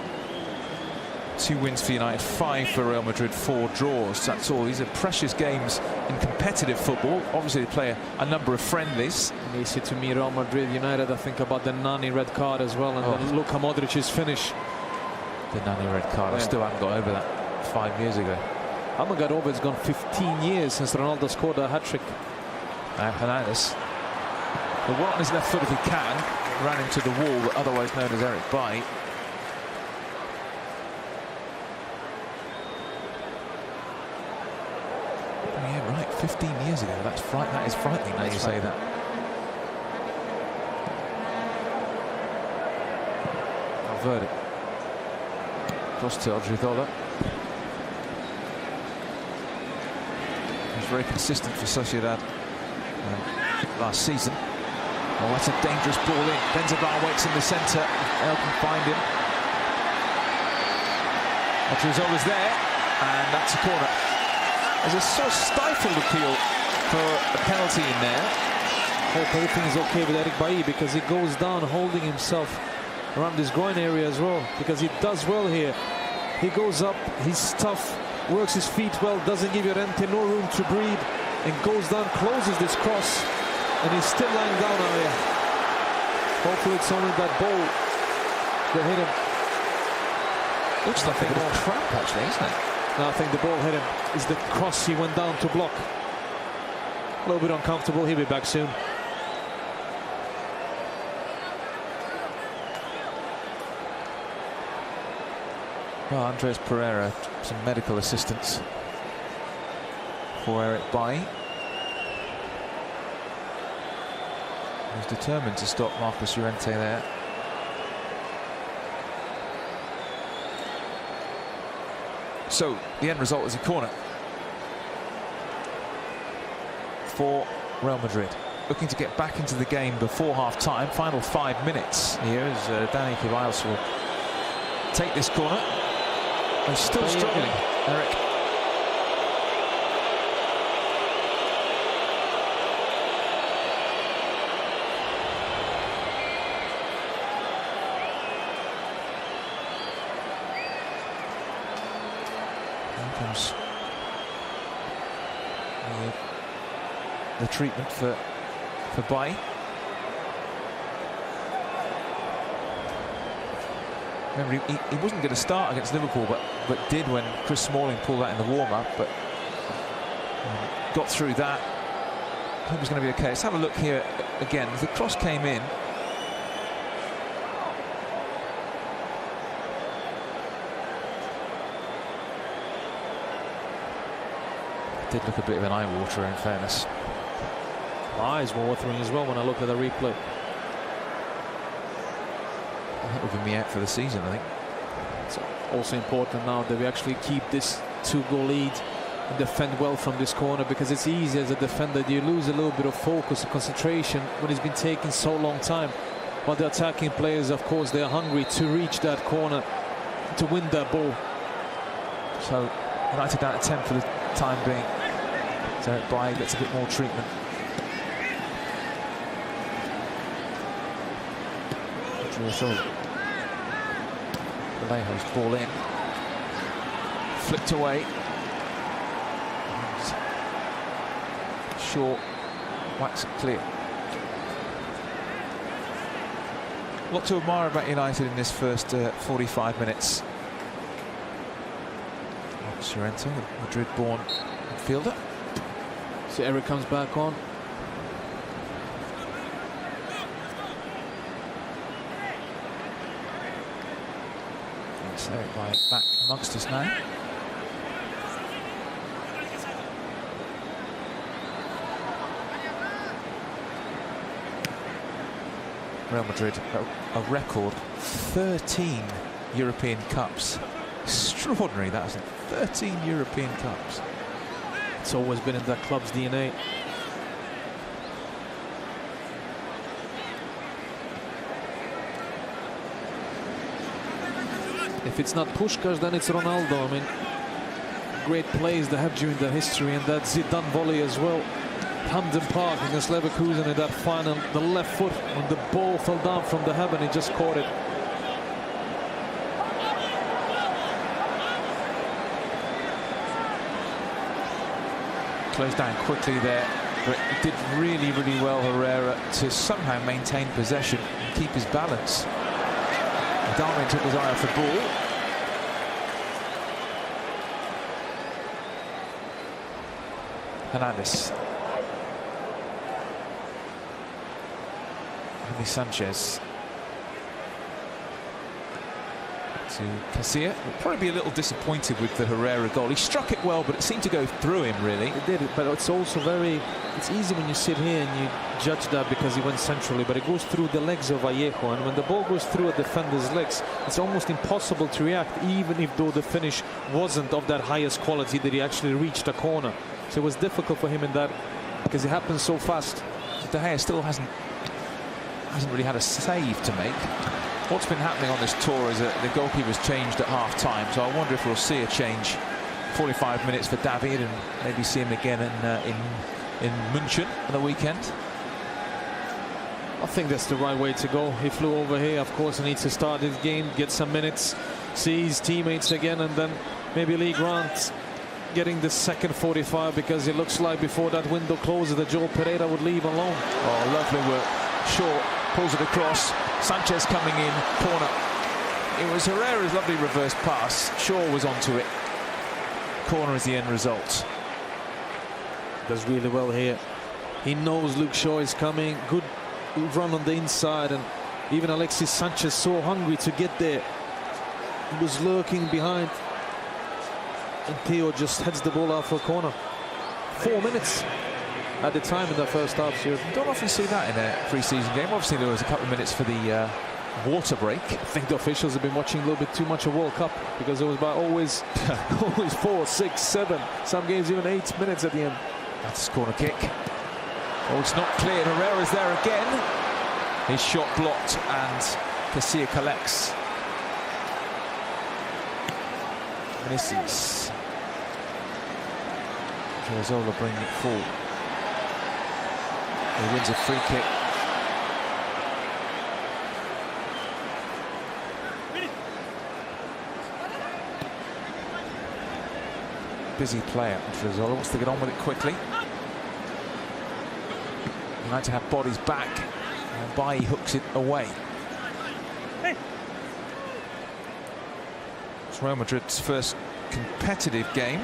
[SPEAKER 1] 2 wins for United, 5 for Real Madrid, 4 draws. That's all. These are precious games in competitive football. Obviously, they play a number of friendlies.
[SPEAKER 2] And you see, to me, Real Madrid, United, I think about the Nani red card as well, and then Luka Modric's finish.
[SPEAKER 1] The Nani red card. I still haven't got over that 5 years ago.
[SPEAKER 2] I haven't got over. It's gone 15 years since Ronaldo scored a hat-trick.
[SPEAKER 1] Hernandez. The one on his left foot if he can. Ran into the wall, otherwise known as Eric Bailly. Yeah, right, 15 years ago. That is frightening now you say that. Valverde. Cross to Odriozola. He was very consistent for Sociedad last season. Oh, that's a dangerous ball in. Benzema waits in the centre. El can find him. Odriozola's there, and that's a corner. There's a sort of stifled appeal for a penalty in there.
[SPEAKER 2] Hope everything is okay with Eric Bailly, because he goes down holding himself around his groin area as well, because he does well here. He goes up, he's tough, works his feet well, doesn't give Llorente no room to breathe, and goes down, closes this cross, and he's still lying down out here. Hopefully it's only that ball that hit him.
[SPEAKER 1] Looks like a bit of crap actually, isn't it?
[SPEAKER 2] No, I think the ball hit him. It's the cross he went down to block. A little bit uncomfortable. He'll be back soon.
[SPEAKER 1] Well, Andres Pereira, some medical assistance for Eric Bailly. He's determined to stop Marcos Llorente there. So the end result is a corner for Real Madrid, looking to get back into the game before half-time. Final 5 minutes here as Dani Ceballos will take this corner. He's still struggling, Eric. Comes the treatment for Bailly. Remember, he wasn't going to start against Liverpool, but did when Chris Smalling pulled that in the warm-up, but got through that. I hope it's going to be okay. Let's have a look here again. The cross came in. Did look a bit of an eye-waterer, in fairness.
[SPEAKER 2] My eyes were watering as well when I looked at the replay.
[SPEAKER 1] That would be me out for the season, I think.
[SPEAKER 2] It's also important now that we actually keep this 2-goal lead and defend well from this corner, because it's easy as a defender, you lose a little bit of focus and concentration when it's been taking so long time. While the attacking players, of course, they are hungry to reach that corner, to win that ball.
[SPEAKER 1] So United down at 10 for the time being. So Bailly gets a bit more treatment. Vallejo's ball in. Flipped away. Short, whacks it clear. A lot to admire about United in this first 45 minutes. Sorrento, the Madrid-born midfielder.
[SPEAKER 2] So Eric comes back on.
[SPEAKER 1] So Eric back amongst us now. Real Madrid, a record 13 European Cups. Extraordinary, that isn't it? 13 European Cups.
[SPEAKER 2] It's always been in that club's DNA. If it's not Puskás, then it's Ronaldo. I mean, great plays they have during their history, and that Zidane volley as well. Hamden Park against Leverkusen in that final, the left foot, when the ball fell down from the heaven, he just caught it.
[SPEAKER 1] Closed down quickly there, but did really, really well, Herrera, to somehow maintain possession and keep his balance. Darwin took his eye off the ball. Hernandez. Sanchez to Casilla. Will probably be a little disappointed with the Herrera goal. He struck it well, but it seemed to go through him, really.
[SPEAKER 2] It did, but it's also it's easy when you sit here and you judge that because he went centrally, but it goes through the legs of Vallejo, and when the ball goes through a defender's legs, it's almost impossible to react, even if though the finish wasn't of that highest quality that he actually reached a corner. So it was difficult for him in that, because it happens so fast.
[SPEAKER 1] De Gea still hasn't really had a save to make. What's been happening on this tour is that the goalkeeper's changed at half-time, so I wonder if we'll see a change. 45 minutes for David, and maybe see him again in München on the weekend.
[SPEAKER 2] I think that's the right way to go. He flew over here. Of course, he needs to start his game, get some minutes, see his teammates again, and then maybe Lee Grant getting the second 45, because it looks like before that window closes that Joel Pereira would leave alone.
[SPEAKER 1] Oh, lovely work. Short pulls it across. Sanchez coming in, corner. It was Herrera's lovely reverse pass. Shaw was onto it. Corner is the end result.
[SPEAKER 2] Does really well here. He knows Luke Shaw is coming. Good run on the inside, and even Alexis Sanchez so hungry to get there. He was lurking behind, and Theo just heads the ball out for a corner. 4 minutes at the time in the first half. So you
[SPEAKER 1] don't often see that in a pre-season game. Obviously, there was a couple of minutes for the water break.
[SPEAKER 2] I think the officials have been watching a little bit too much of World Cup, because it was about always 4, 6, 7, some games even 8 minutes at the end.
[SPEAKER 1] That's a corner kick. Oh, it's not clear. Herrera's there again. His shot blocked, and Casilla collects. Vinicius. Zola bringing it forward. He wins a free kick. Busy player. Zola wants to get on with it quickly. United to have bodies back, and Bailly hooks it away. It's Real Madrid's first competitive game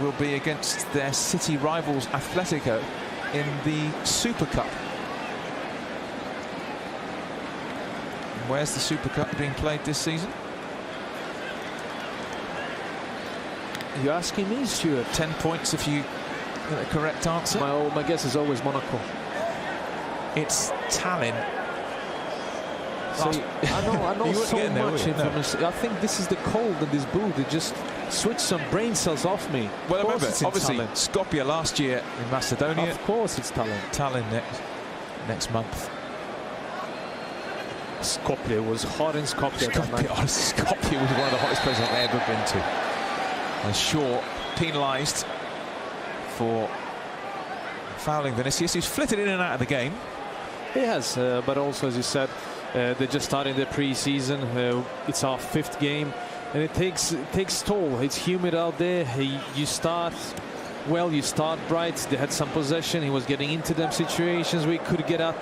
[SPEAKER 1] will be against their city rivals Atletico in the Super Cup. And where's the Super Cup being played this season?
[SPEAKER 2] Are you asking me, Stuart?
[SPEAKER 1] 10 points if you get the correct answer.
[SPEAKER 2] My guess is always Monaco.
[SPEAKER 1] It's Tallinn.
[SPEAKER 2] So I know so much information. I think this is the cold in this booth. It just switched some brain cells off me.
[SPEAKER 1] Well, remember, obviously, Skopje last year in Macedonia.
[SPEAKER 2] Of course, it's Tallinn.
[SPEAKER 1] Tallinn next month.
[SPEAKER 2] Skopje was hot in Skopje.
[SPEAKER 1] Skopje was one of the hottest places I've ever been to. And Shaw penalised for fouling Vinicius. He's flitted in and out of the game.
[SPEAKER 2] He has, but also, as you said, they're just starting their pre-season. It's our 5th game, and it takes toll. It's humid out there. You start well, you start bright. They had some possession. He was getting into them situations. We could get at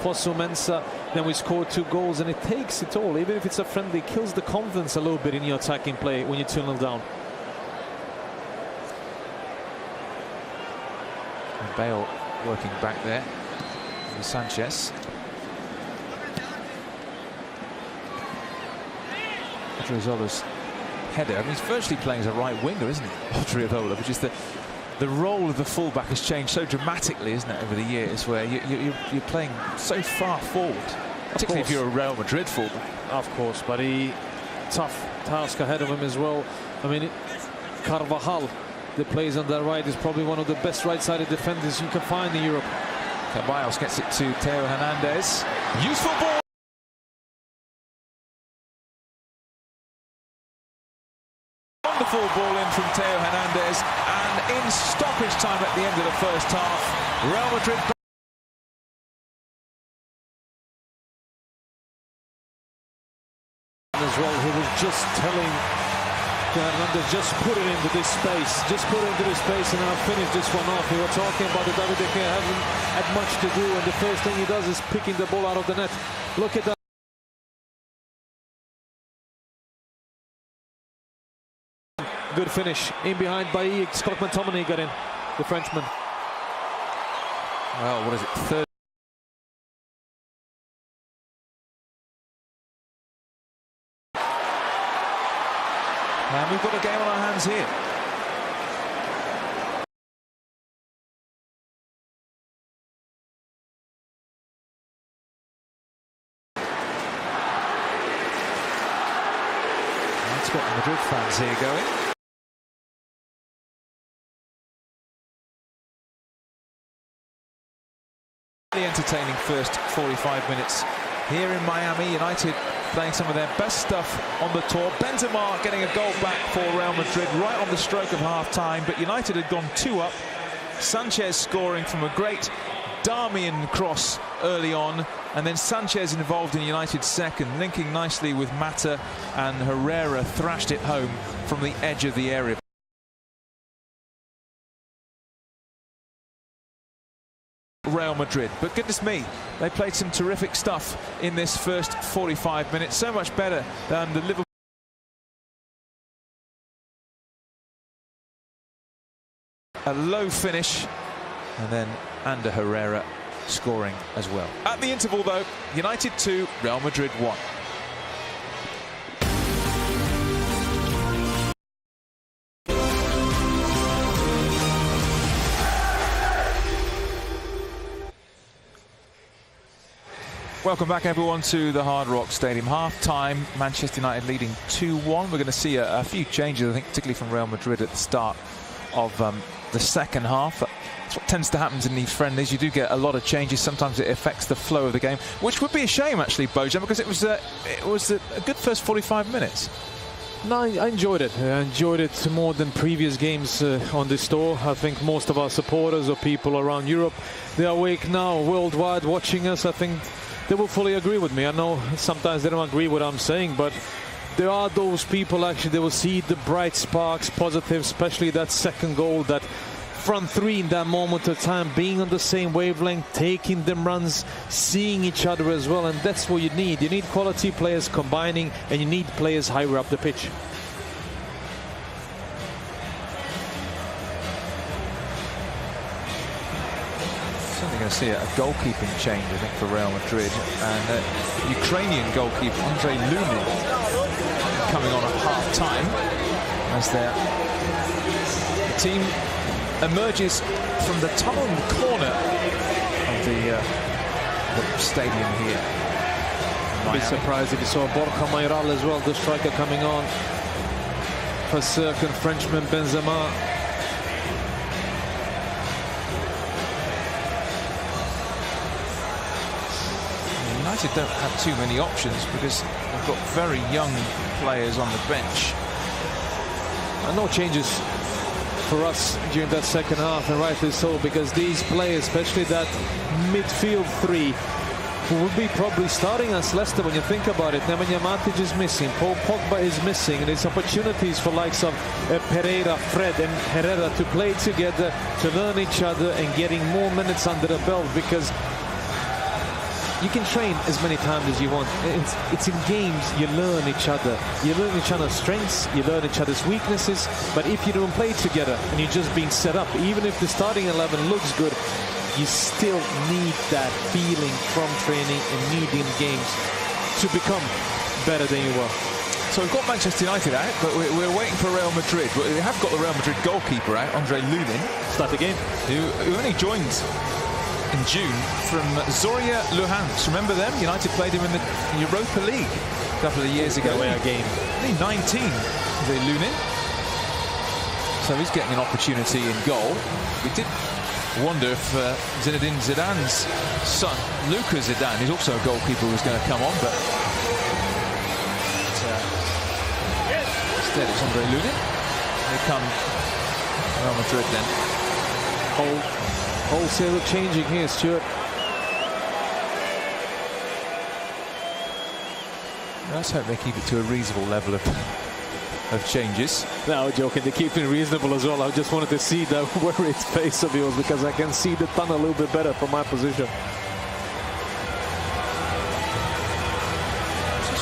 [SPEAKER 2] Fosu Mensah. Then we scored 2 goals, and it takes it all. Even if it's a friendly, it kills the confidence a little bit in your attacking play when you're 2-0 down.
[SPEAKER 1] And Bale working back there with Sanchez. Odriozola's header. I mean, he's virtually playing as a right winger, isn't he? Odriozola, which is the role of the fullback has changed so dramatically, isn't it, over the years, where you're playing so far forward, particularly if you're a Real Madrid fullback.
[SPEAKER 2] Of course, but tough task ahead of him as well. I mean, Carvajal, that plays on the right, is probably one of the best right-sided defenders you can find in Europe.
[SPEAKER 1] Ceballos gets it to Theo Hernandez. Useful ball. Wonderful ball in from Theo Hernandez, and in stoppage time at the end of the first half, Real Madrid.
[SPEAKER 2] As well, he was just telling Hernandez, just put it into this space, and I'll finish this one off. We were talking about the David De Gea hasn't had much to do, and the first thing he does is picking the ball out of the net. Look at that. Good finish in behind Bailly. Scott McTominay got in, the Frenchman.
[SPEAKER 1] Well, what is it? Third. And we've got a game on our hands here. That's got the Madrid fans here going. Really entertaining first 45 minutes here in Miami. United playing some of their best stuff on the tour. Benzema getting a goal back for Real Madrid right on the stroke of half-time, but United had gone 2 up. Sanchez scoring from a great Darmian cross early on, and then Sanchez involved in United's second, linking nicely with Mata, and Herrera thrashed it home from the edge of the area. Real Madrid, but goodness me, they played some terrific stuff in this first 45 minutes, so much better than the Liverpool. A low finish, and then Ander Herrera scoring as well. At the interval though, United 2, Real Madrid 1. Welcome back, everyone, to the Hard Rock Stadium. Half-time, Manchester United leading 2-1. We're going to see a few changes, I think, particularly from Real Madrid at the start of the second half. That's what tends to happen in these friendlies. You do get a lot of changes. Sometimes it affects the flow of the game, which would be a shame, actually, Bojan, because it was a good first 45 minutes.
[SPEAKER 2] No, I enjoyed it. I enjoyed it more than previous games on this tour. I think most of our supporters or people around Europe, they are awake now, worldwide, watching us. I think they will fully agree with me. I know sometimes they don't agree with what I'm saying, but there are those people actually, they will see the bright sparks, positives, especially that second goal, that front three in that moment of time, being on the same wavelength, taking them runs, seeing each other as well, and that's what you need. You need quality players combining, and you need players higher up the pitch.
[SPEAKER 1] Going to see a goalkeeping change, I think, for Real Madrid, and Ukrainian goalkeeper Andrei Lunin coming on at half-time as the team emerges from the tunnel corner of the stadium here.
[SPEAKER 2] I'd be surprised if you saw Borja Mayoral as well, the striker coming on for certain Frenchman Benzema.
[SPEAKER 1] United don't have too many options because they've got very young players on the bench.
[SPEAKER 2] And no changes for us during that second half, and rightly so, because these players, especially that midfield three, will be probably starting as Leicester when you think about it. Nemanja Matic is missing, Paul Pogba is missing, and there's opportunities for likes of Pereira, Fred and Herrera to play together, to learn each other and getting more minutes under the belt, because you can train as many times as you want. It's in games you learn each other. You learn each other's strengths, you learn each other's weaknesses. But if you don't play together and you're just being set up, even if the starting 11 looks good, you still need that feeling from training and needing games to become better than you were.
[SPEAKER 1] So we've got Manchester United out, but we're waiting for Real Madrid. But we have got the Real Madrid goalkeeper out, Andre Lunin.
[SPEAKER 2] Start the game.
[SPEAKER 1] Who only joined in June from Zorya Luhansk. Remember them? United played him in the Europa League a couple of years ago.
[SPEAKER 2] Away a game.
[SPEAKER 1] Only 19, the Lunin. So he's getting an opportunity in goal. We did wonder if Zinedine Zidane's son, Luka Zidane, who's also a goalkeeper, was going to come on, but instead it's Andre Lunin. Here come Real Madrid then.
[SPEAKER 2] Wholesale changing here, Stuart.
[SPEAKER 1] Let's hope they keep it to a reasonable level of changes.
[SPEAKER 2] No, joking, they keep it reasonable as well. I just wanted to see that worried face of yours, because I can see the tunnel a little bit better from my position.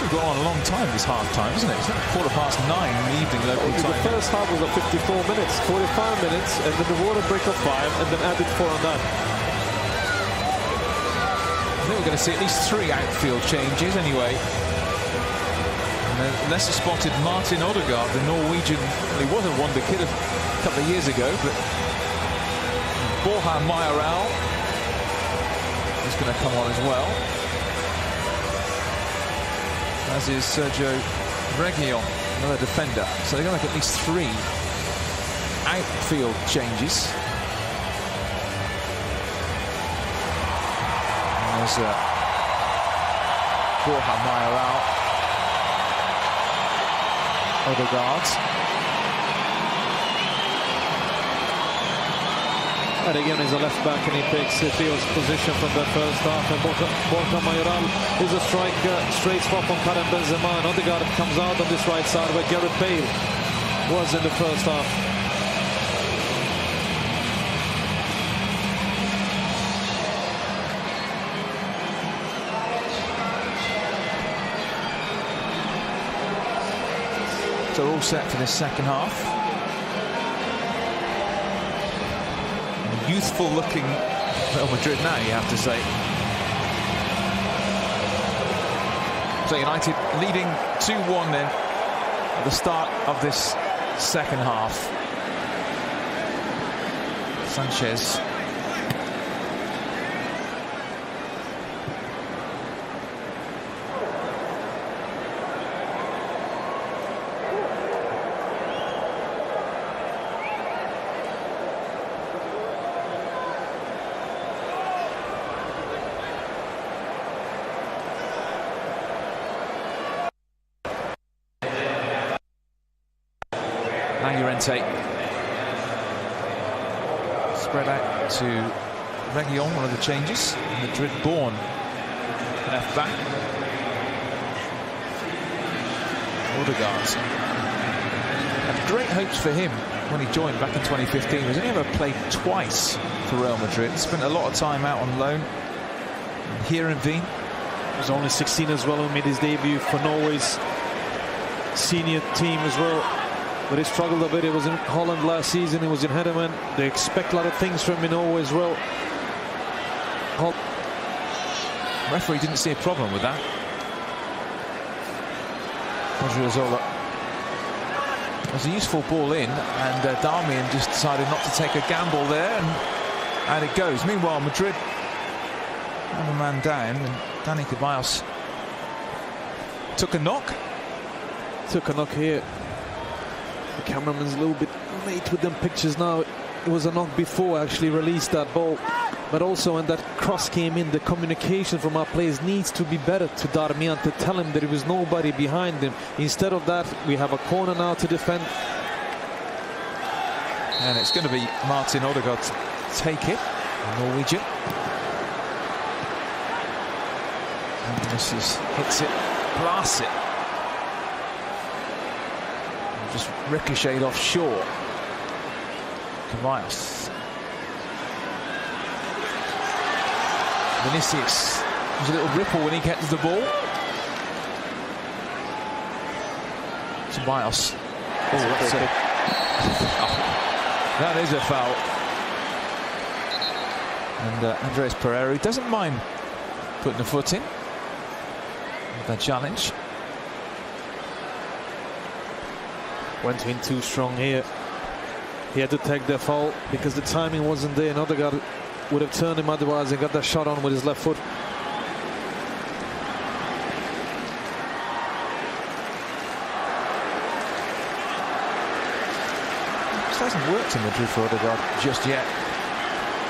[SPEAKER 1] It's gone on a long time, this half-time, isn't it? It's like 9:15 in the evening local time.
[SPEAKER 2] The first half was 54 minutes, 45 minutes, and then the water break of 5, and then added 4 on that.
[SPEAKER 1] I think we're going to see at least 3 outfield changes anyway. And Leicester spotted Martin Odegaard, the Norwegian. Well, he was a wonder kid a couple of years ago, but Borja Mayoral is going to come on as well, as is Sergio Reguilon, another defender. So they're going to make at least 3 outfield changes. And there's Borja Mayoral, Odegaard.
[SPEAKER 2] And again, he's a left back, and he picks the field's position from the first half. And Borja Mayoral is a striker, straight swap on Karim Benzema. And Odegaard comes out on this right side where Gareth Bale was in the first half.
[SPEAKER 1] So all set for this second half. Youthful looking Real Madrid now, you have to say. So United leading 2-1 then at the start of this second half. Sanchez. Spread out to Reguilon, one of the changes. Madrid born left back. Odegaard. Had great hopes for him when he joined back in 2015. He's only ever played twice for Real Madrid. Spent a lot of time out on loan here in Wien.
[SPEAKER 2] He was only 16 as well, and made his debut for Norway's senior team as well. But he struggled a bit. He was in Holland last season. He was in Hedderman. They expect a lot of things from him in Norway as well.
[SPEAKER 1] Referee didn't see a problem with that. Odriozola. It was a useful ball in, and Darmian just decided not to take a gamble there, and out it goes. Meanwhile, Madrid have a man down, and Dani Ceballos took a knock.
[SPEAKER 2] Took a knock here. The cameraman's a little bit late with them pictures now. It was a knock before actually released that ball. But also when that cross came in, the communication from our players needs to be better to Darmian to tell him that there was nobody behind him. Instead of that, we have a corner now to defend.
[SPEAKER 1] And it's going to be Martin Odegaard to take it, the Norwegian. And Vinicius hits it, blasts it. And just ricocheted offshore. Ceballos. Vinicius. There's a little ripple when he gets the ball. Ceballos. Oh, that's a... That is a foul. And Andres Pereira, he doesn't mind putting the foot in with that challenge.
[SPEAKER 2] Went in too strong here. He had to take the foul because the timing wasn't there. And Odegaard would have turned him otherwise and got that shot on with his left foot.
[SPEAKER 1] This hasn't worked in Madrid for Odegaard just yet.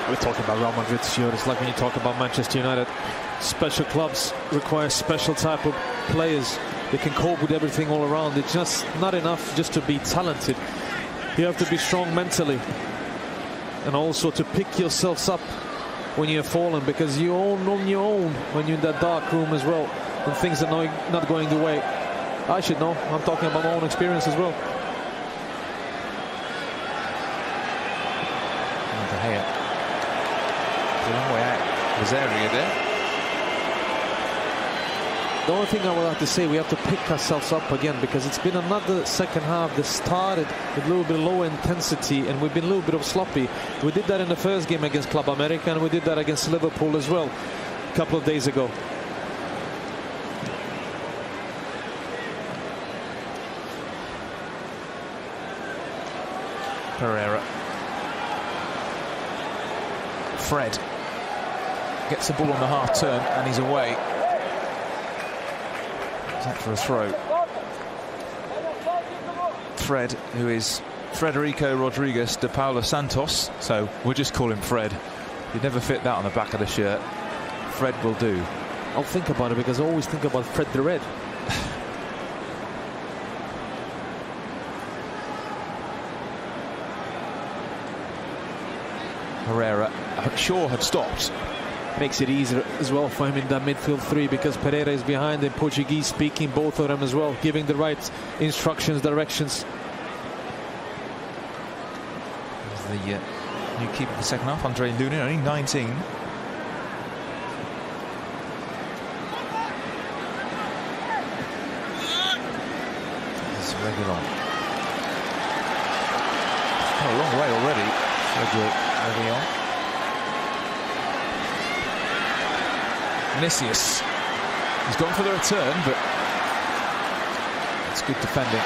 [SPEAKER 2] We're talking about Real Madrid, sure. It's like when you talk about Manchester United. Special clubs require special type of players. They can cope with everything all around. It's just not enough just to be talented. You have to be strong mentally. And also to pick yourselves up when you're falling, because you're all on your own when you're in that dark room as well, and things are not going the way. I should know. I'm talking about my own experience as well.
[SPEAKER 1] De Gea. It's a long way out of his area there.
[SPEAKER 2] The only thing I would have to say, we have to pick ourselves up again, because it's been another second half that started with a little bit lower intensity, and we've been a little bit of sloppy. We did that in the first game against Club America, and we did that against Liverpool as well a couple of days ago.
[SPEAKER 1] Pereira. Fred gets the ball on the half turn and he's away. Is that for a throw? Fred, who is Federico Rodriguez de Paula Santos, so we'll just call him Fred. You'd never fit that on the back of the shirt. Fred will do.
[SPEAKER 2] I'll think about it, because I always think about Fred the Red.
[SPEAKER 1] Herrera, Shaw had stopped.
[SPEAKER 2] Makes it easier as well for him in that midfield three, because Pereira is behind him, Portuguese speaking, both of them as well, giving the right instructions, directions.
[SPEAKER 1] The new keeper for the second half, Andre Lunin, only 19. This is Reguilon. Oh, a long way already. Reguilon. Vinicius. He's gone for the return, but it's good defending.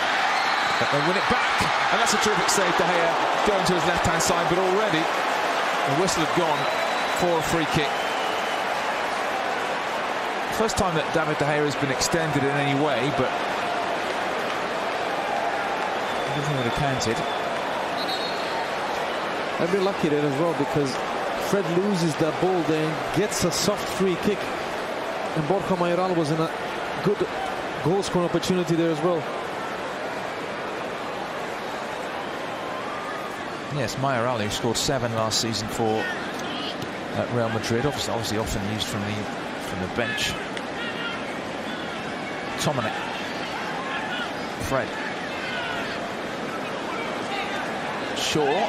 [SPEAKER 1] But they win it back, and that's a terrific save. De Gea going to his left-hand side, but already the whistle had gone for a free kick. First time that David De Gea has been extended in any way, but everything would have counted.
[SPEAKER 2] I'd be lucky there as well, because Fred loses that ball there and gets a soft free kick, and Borja Mayoral was in a good goal scoring opportunity there as well.
[SPEAKER 1] Yes, Mayoral, who scored 7 last season for Real Madrid, obviously often used from the bench. Tomanek. Fred. Shaw.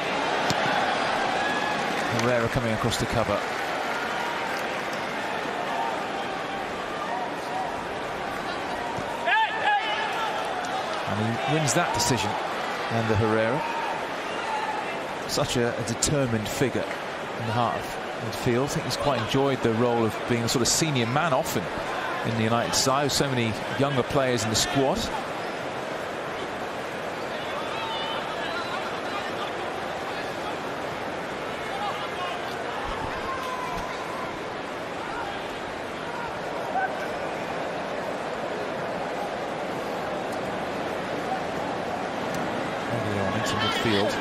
[SPEAKER 1] Herrera coming across the cover. And he wins that decision, under Herrera. Such a determined figure in the heart of midfield. I think he's quite enjoyed the role of being a sort of senior man often in the United side. So many younger players in the squad. into midfield.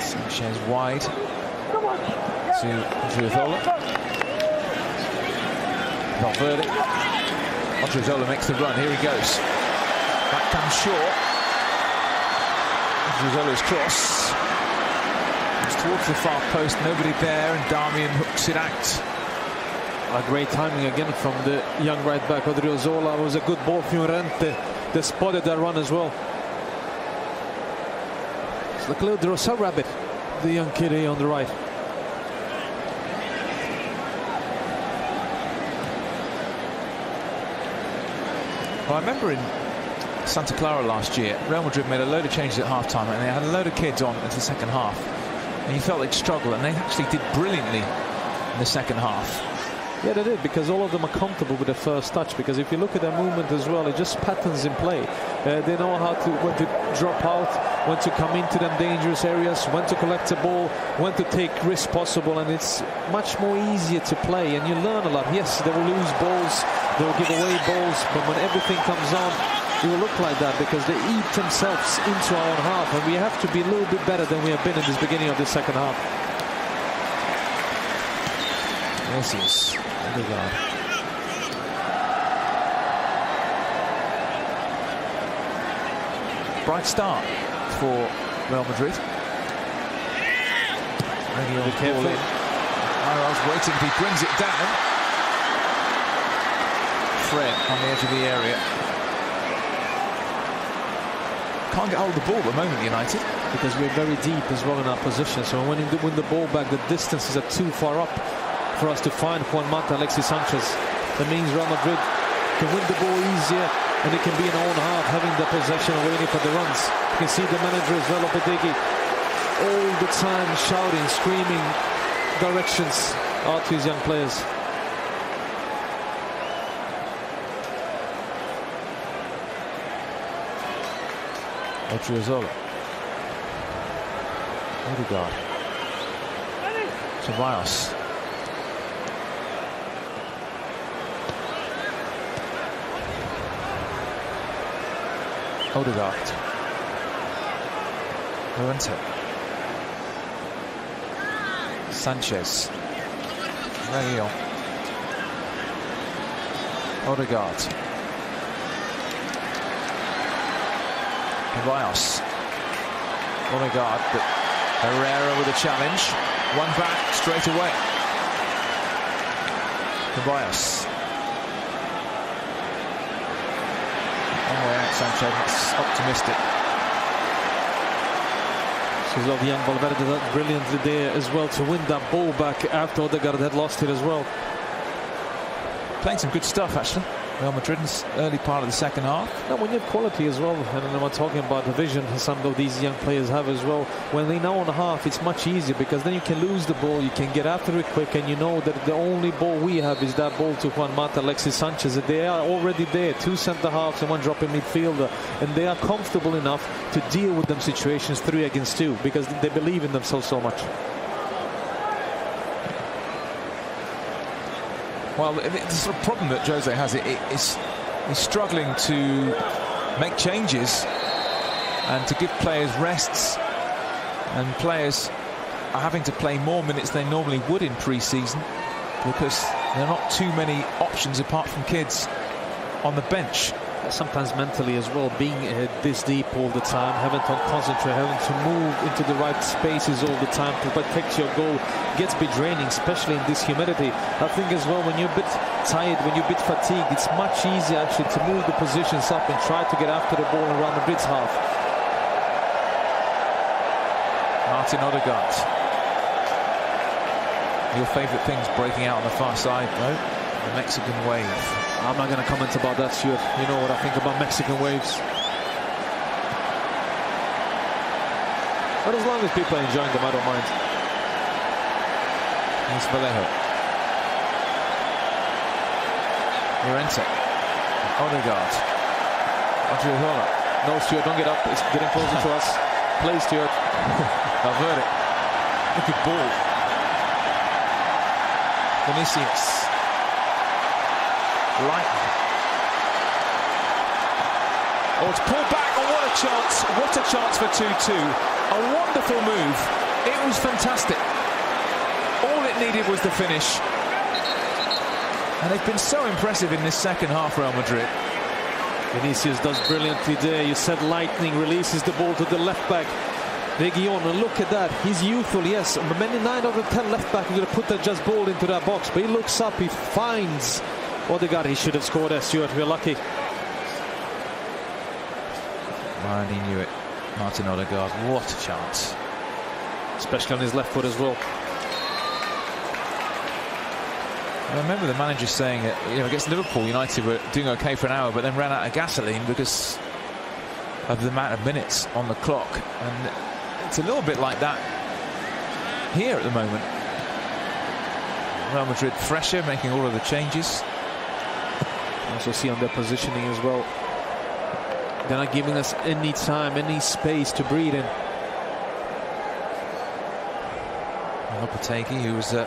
[SPEAKER 1] Sanchez wide to Odriozola. Valverde. Odriozola makes the run. Here he goes. That comes short. Odriozola's cross. It's towards the far post. Nobody there, and Darmian hooks it out.
[SPEAKER 2] A great timing again from the young right back Odriozola. It was a good ball from Llorente. They spotted that run as well. It's like a little Drosel rabbit, the young kid here on the right.
[SPEAKER 1] Well, I remember in Santa Clara last year, Real Madrid made a load of changes at half-time, and they had a load of kids on into the second half. And you felt they'd struggle, and they actually did brilliantly in the second half.
[SPEAKER 2] Yeah, they did, because all of them are comfortable with the first touch. Because if you look at their movement as well, it just patterns in play. They know when to drop out, when to come into them dangerous areas, when to collect the ball, when to take risks possible, and it's much more easier to play. And you learn a lot. Yes, they will lose balls, they will give away balls, but when everything comes on, it will look like that because they eat themselves into our own half, and we have to be a little bit better than we have been in this beginning of this second half.
[SPEAKER 1] Yes, yes. Odegaard. Bright start for Real Madrid.
[SPEAKER 2] Be careful.
[SPEAKER 1] Iro's waiting if he brings it down. Fred on the edge of the area. Can't get hold of the ball at the moment, United.
[SPEAKER 2] Because we're very deep as well in our position. So when we win the ball back, the distances are too far up for us to find Juan Mata, Alexis Sanchez. That means Real Madrid can win the ball easier, and it can be in our own half, having the possession and waiting for the runs. You can see the manager as well, Lopetegui, all the time shouting, screaming directions out to his young players.
[SPEAKER 1] Odriozola. Odegaard. Ceballos. Odegaard. Llorente. Sanchez. Reguilon. Odegaard. Ceballos. Odegaard, but Herrera with a challenge. One back straight away. Ceballos. One way out, Sanchez. It's optimistic.
[SPEAKER 2] So the young Valverde did that brilliantly there as well to win that ball back after Odegaard had lost it as well.
[SPEAKER 1] Playing some good stuff, actually. Real Madrid's early part of the second half.
[SPEAKER 2] Now, when you have quality as well, and we're talking about the vision some of these young players have as well, when they know on the half, it's much easier because then you can lose the ball, you can get after it quick, and you know that the only ball we have is that ball to Juan Mata, Alexis Sanchez. They are already there, two centre halves and one dropping midfielder, and they are comfortable enough to deal with them situations 3 against 2 because they believe in themselves so much.
[SPEAKER 1] Well, the sort of problem that Jose has is he's struggling to make changes and to give players rests, and players are having to play more minutes than they normally would in pre-season because there are not too many options apart from kids on the bench.
[SPEAKER 2] Sometimes mentally as well, being this deep all the time, having to concentrate, having to move into the right spaces all the time to protect your goal gets a bit draining, especially in this humidity. I think as well, when you're a bit tired, when you're a bit fatigued, it's much easier actually to move the positions up and try to get after the ball around Madrid's half.
[SPEAKER 1] Martin Odegaard. Your favourite thing's breaking out on the far side, though. The Mexican wave.
[SPEAKER 2] I'm not going to comment about that, Stuart. You know what I think about Mexican waves. But as long as people are enjoying them, I don't mind.
[SPEAKER 1] Here's Vallejo. Llorente. Odegaard. Odriozola.
[SPEAKER 2] No, Stuart, don't get up. It's getting closer to us. Play, Stuart.
[SPEAKER 1] Valverde. Look at ball. Vinicius. Light. Oh, it's pulled back. Oh, what a chance. What a chance for 2-2. A wonderful move. It was fantastic. All it needed was the finish. And they've been so impressive in this second half, Real Madrid.
[SPEAKER 2] Vinicius does brilliantly there. You said lightning, releases the ball to the left back. Region, and look at that. He's youthful, yes. Many 9 out of 10 left back are going to put that just ball into that box. But he looks up, he finds Odegaard. He should have scored there, Stuart. We're lucky.
[SPEAKER 1] And he knew it. Martin Odegaard, what a chance.
[SPEAKER 2] Especially on his left foot as well.
[SPEAKER 1] I remember the manager saying that, against Liverpool, United were doing okay for an hour, but then ran out of gasoline because of the amount of minutes on the clock. And it's a little bit like that here at the moment. Real Madrid fresher, making all of the changes.
[SPEAKER 2] Also see on their positioning as well. They're not giving us any time, any space to breathe in.
[SPEAKER 1] Lopetegui, who was a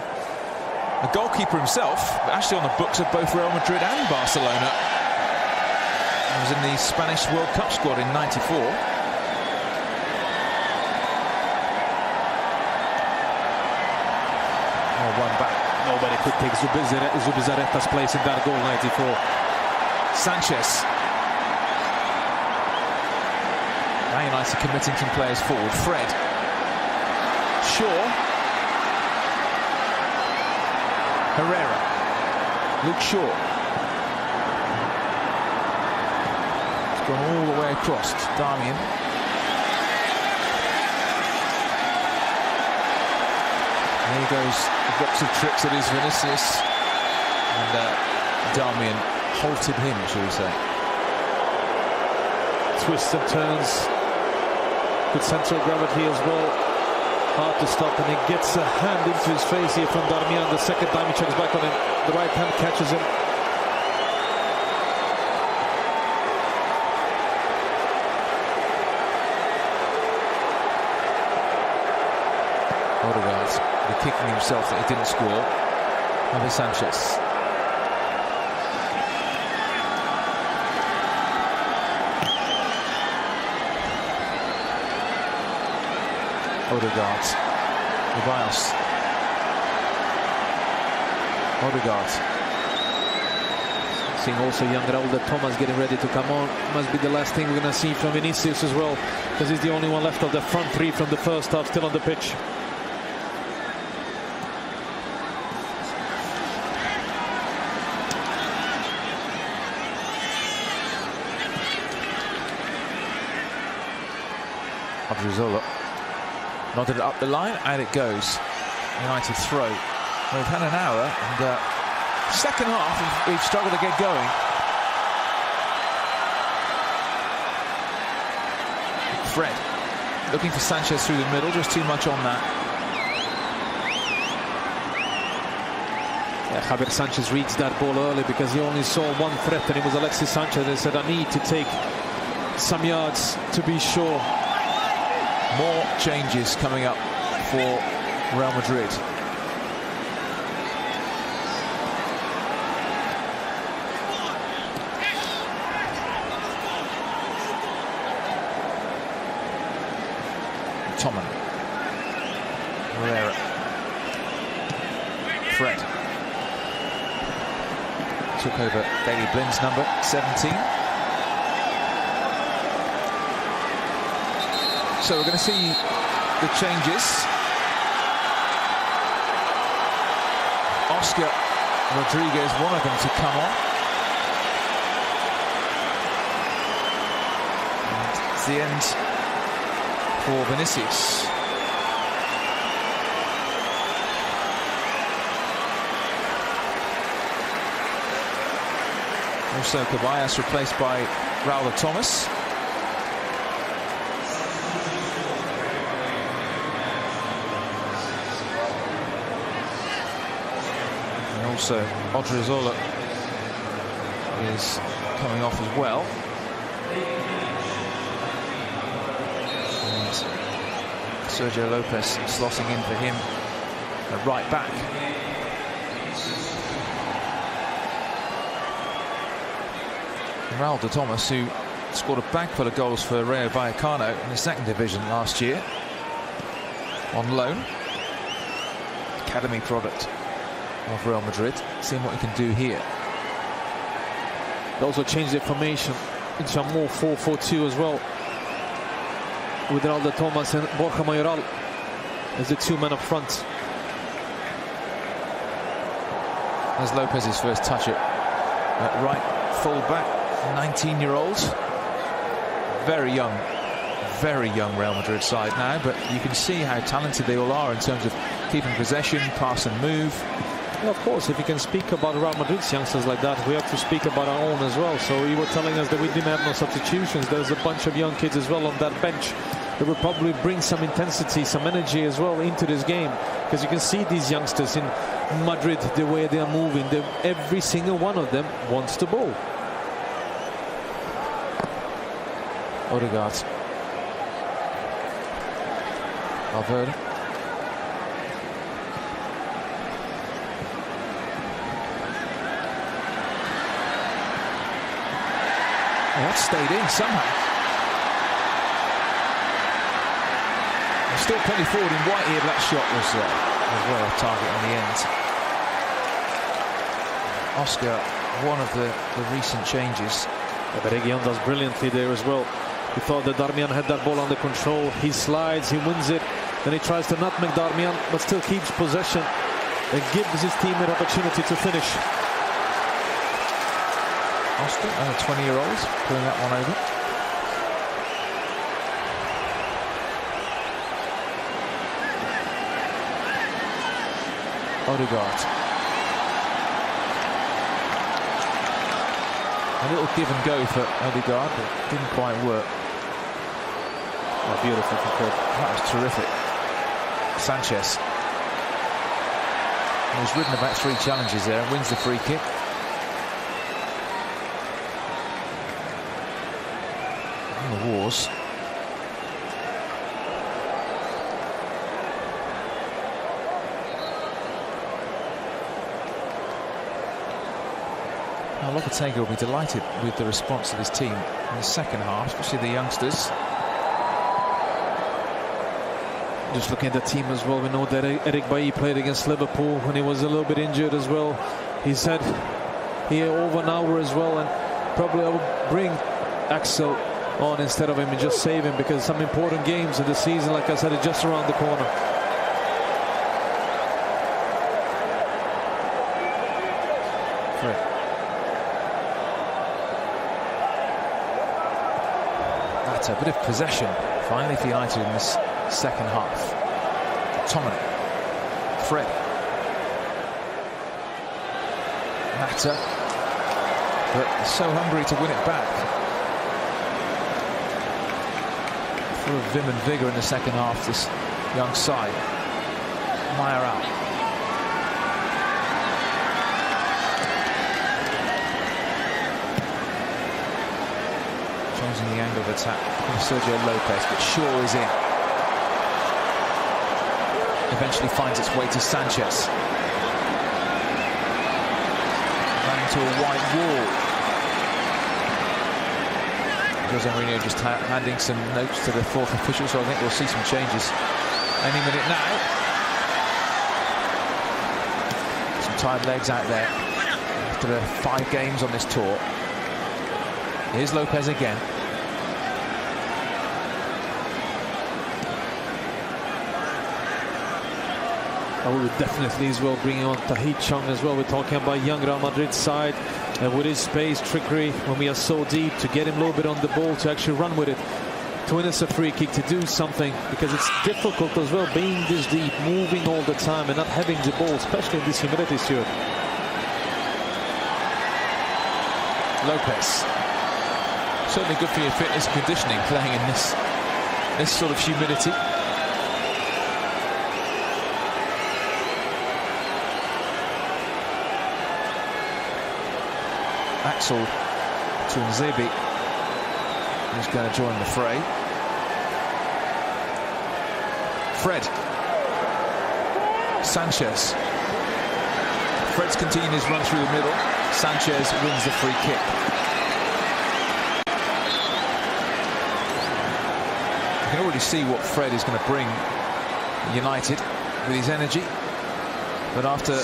[SPEAKER 1] goalkeeper himself, but actually on the books of both Real Madrid and Barcelona. He was in the Spanish World Cup squad in '94. Oh, one back.
[SPEAKER 2] Nobody could take Zubizarreta's place in that goal, '94.
[SPEAKER 1] Sanchez. Now United committing some players forward. Fred. Shaw. Herrera. Luke Shaw. It's gone all the way across. Darmian. There he goes. A box of tricks that is Vinicius. And Darmian halted him, shall we say.
[SPEAKER 2] Twists and turns. Good central gravity as well. Hard to stop, and he gets a hand into his face here from Darmian. The second time he checks back on him. The right hand catches him.
[SPEAKER 1] Odegaard, kicking himself that he didn't score. Javi Sanchez. Odegaard. Ceballos. Odegaard.
[SPEAKER 2] Seeing also young Raul Thomas getting ready to come on. Must be the last thing we're going to see from Vinicius as well, because he's the only one left of the front three from the first half still on the pitch.
[SPEAKER 1] Odriozola nodded it up the line, and it goes. United throw. We've had an hour, and second half we've struggled to get going. Fred looking for Sanchez through the middle, just too much on that.
[SPEAKER 2] Yeah, Javier Sanchez reads that ball early because he only saw one threat, and it was Alexis Sanchez. They said, I need to take some yards to be sure.
[SPEAKER 1] More changes coming up for Real Madrid. Toman. Herrera. Fred. Took over Daley Blind's number, 17. So we're going to see the changes. Oscar Rodriguez, one of them to come on. And it's the end for Vinicius. Also Ceballos replaced by Raul Thomas. Also, Odriozola is coming off as well. And Sergio Lopez slotting in for him at right back. And Raul Thomas, who scored a bag full of goals for Rayo Vallecano in the second division last year. On loan. Academy product of Real Madrid. Seeing what he can do here.
[SPEAKER 2] They also changed their formation into a more 4-4-2 as well, with Raldo Thomas and Borja Mayoral as the two men up front.
[SPEAKER 1] There's Lopez's first touch at right full-back, 19-year-old. Very young Real Madrid side now, but you can see how talented they all are in terms of keeping possession, pass and move.
[SPEAKER 2] Well, of course, if you can speak about Real Madrid's youngsters like that, we have to speak about our own as well. So you were telling us that we didn't have no substitutions. There's a bunch of young kids as well on that bench that will probably bring some intensity, some energy as well into this game, because you can see these youngsters in Madrid, the way they are moving. Every single one of them wants the ball.
[SPEAKER 1] Odegaard. Valverde. Oh, that stayed in somehow. There's still plenty forward in white here, but that shot was well off target on the end. Oscar, one of the recent changes.
[SPEAKER 2] Yeah, but Reguilón does brilliantly there as well. He thought that Darmian had that ball under control. He slides, he wins it, then he tries to nutmeg Darmian, but still keeps possession and gives his team an opportunity to finish.
[SPEAKER 1] Oscar, a 20-year-old, pulling that one over. Odegaard. A little give and go for Odegaard, but didn't quite work.
[SPEAKER 2] Oh, beautiful for Fred.
[SPEAKER 1] That was terrific. Sanchez. He's ridden about 3 challenges there and wins the free kick. The wars. Now Lopetegui will be delighted with the response of his team in the second half, especially the youngsters.
[SPEAKER 2] Just looking at the team as well, we know that Eric Bailly played against Liverpool when he was a little bit injured as well. He said here over an hour as well, and probably I would bring Axel on instead of him and just save him, because some important games in the season, like I said, are just around the corner.
[SPEAKER 1] Fred. That's a bit of possession finally for United in this second half. Tomine. Fred. Mata. But so hungry to win it back. Full of vim and vigour in the second half, this young side. Mayoral. Changing the angle of attack from Sergio Lopez, but Shaw is in. Eventually finds its way to Sanchez. Ran into a white wall. Jose Mourinho just handing some notes to the 4th official, so I think we'll see some changes any minute now. Some tired legs out there after the 5 games on this tour. Here's Lopez again.
[SPEAKER 2] I would definitely as well bring on Tahith Chong as well. We're talking about young Real Madrid side, and with his space, trickery, when we are so deep, to get him a little bit on the ball, to actually run with it, to win us a free kick, to do something, because it's difficult as well being this deep, moving all the time and not having the ball, especially in this humidity, Stuart.
[SPEAKER 1] Lopez. Certainly good for your fitness and conditioning, playing in this sort of humidity. Axel to Nzebi, who's going to join the fray. Fred. Sanchez. Fred's continuing his run through the middle. Sanchez wins the free kick. already see what Fred is going to bring United with his energy. But after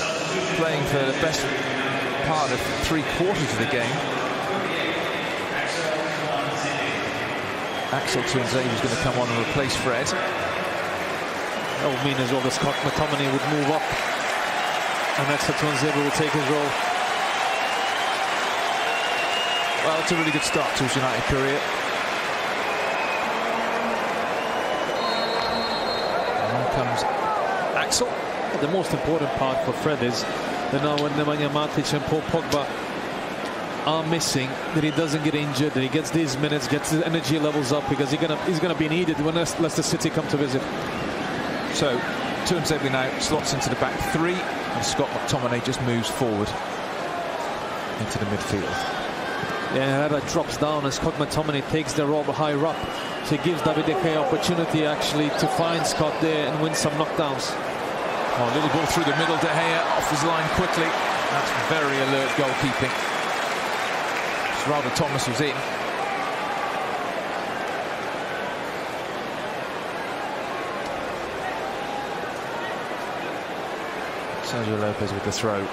[SPEAKER 1] playing for the best part of 3/4 of the game, Axel Tuanzebe is going to come on and replace Fred.
[SPEAKER 2] That would mean as well that Scott McTominay would move up, and Axel Tuanzebe will take his role.
[SPEAKER 1] Well, it's a really good start to his United career. And here comes Axel.
[SPEAKER 2] The most important part for Fred is that now when Nemanja Matic and Paul Pogba are missing, that he doesn't get injured, that he gets these minutes, gets the energy levels up, because he's gonna be needed when Leicester City come to visit.
[SPEAKER 1] So Tuanzebe now slots into the back three, and Scott McTominay just moves forward into the midfield.
[SPEAKER 2] Yeah, that drops down, and Scott McTominay takes the role higher up, so he gives David De Gea opportunity actually to find Scott there and win some knockdowns.
[SPEAKER 1] Oh, a little ball through the middle. De Gea off his line quickly. That's very alert goalkeeping. Rather Thomas was in. Sergio Lopez with the throw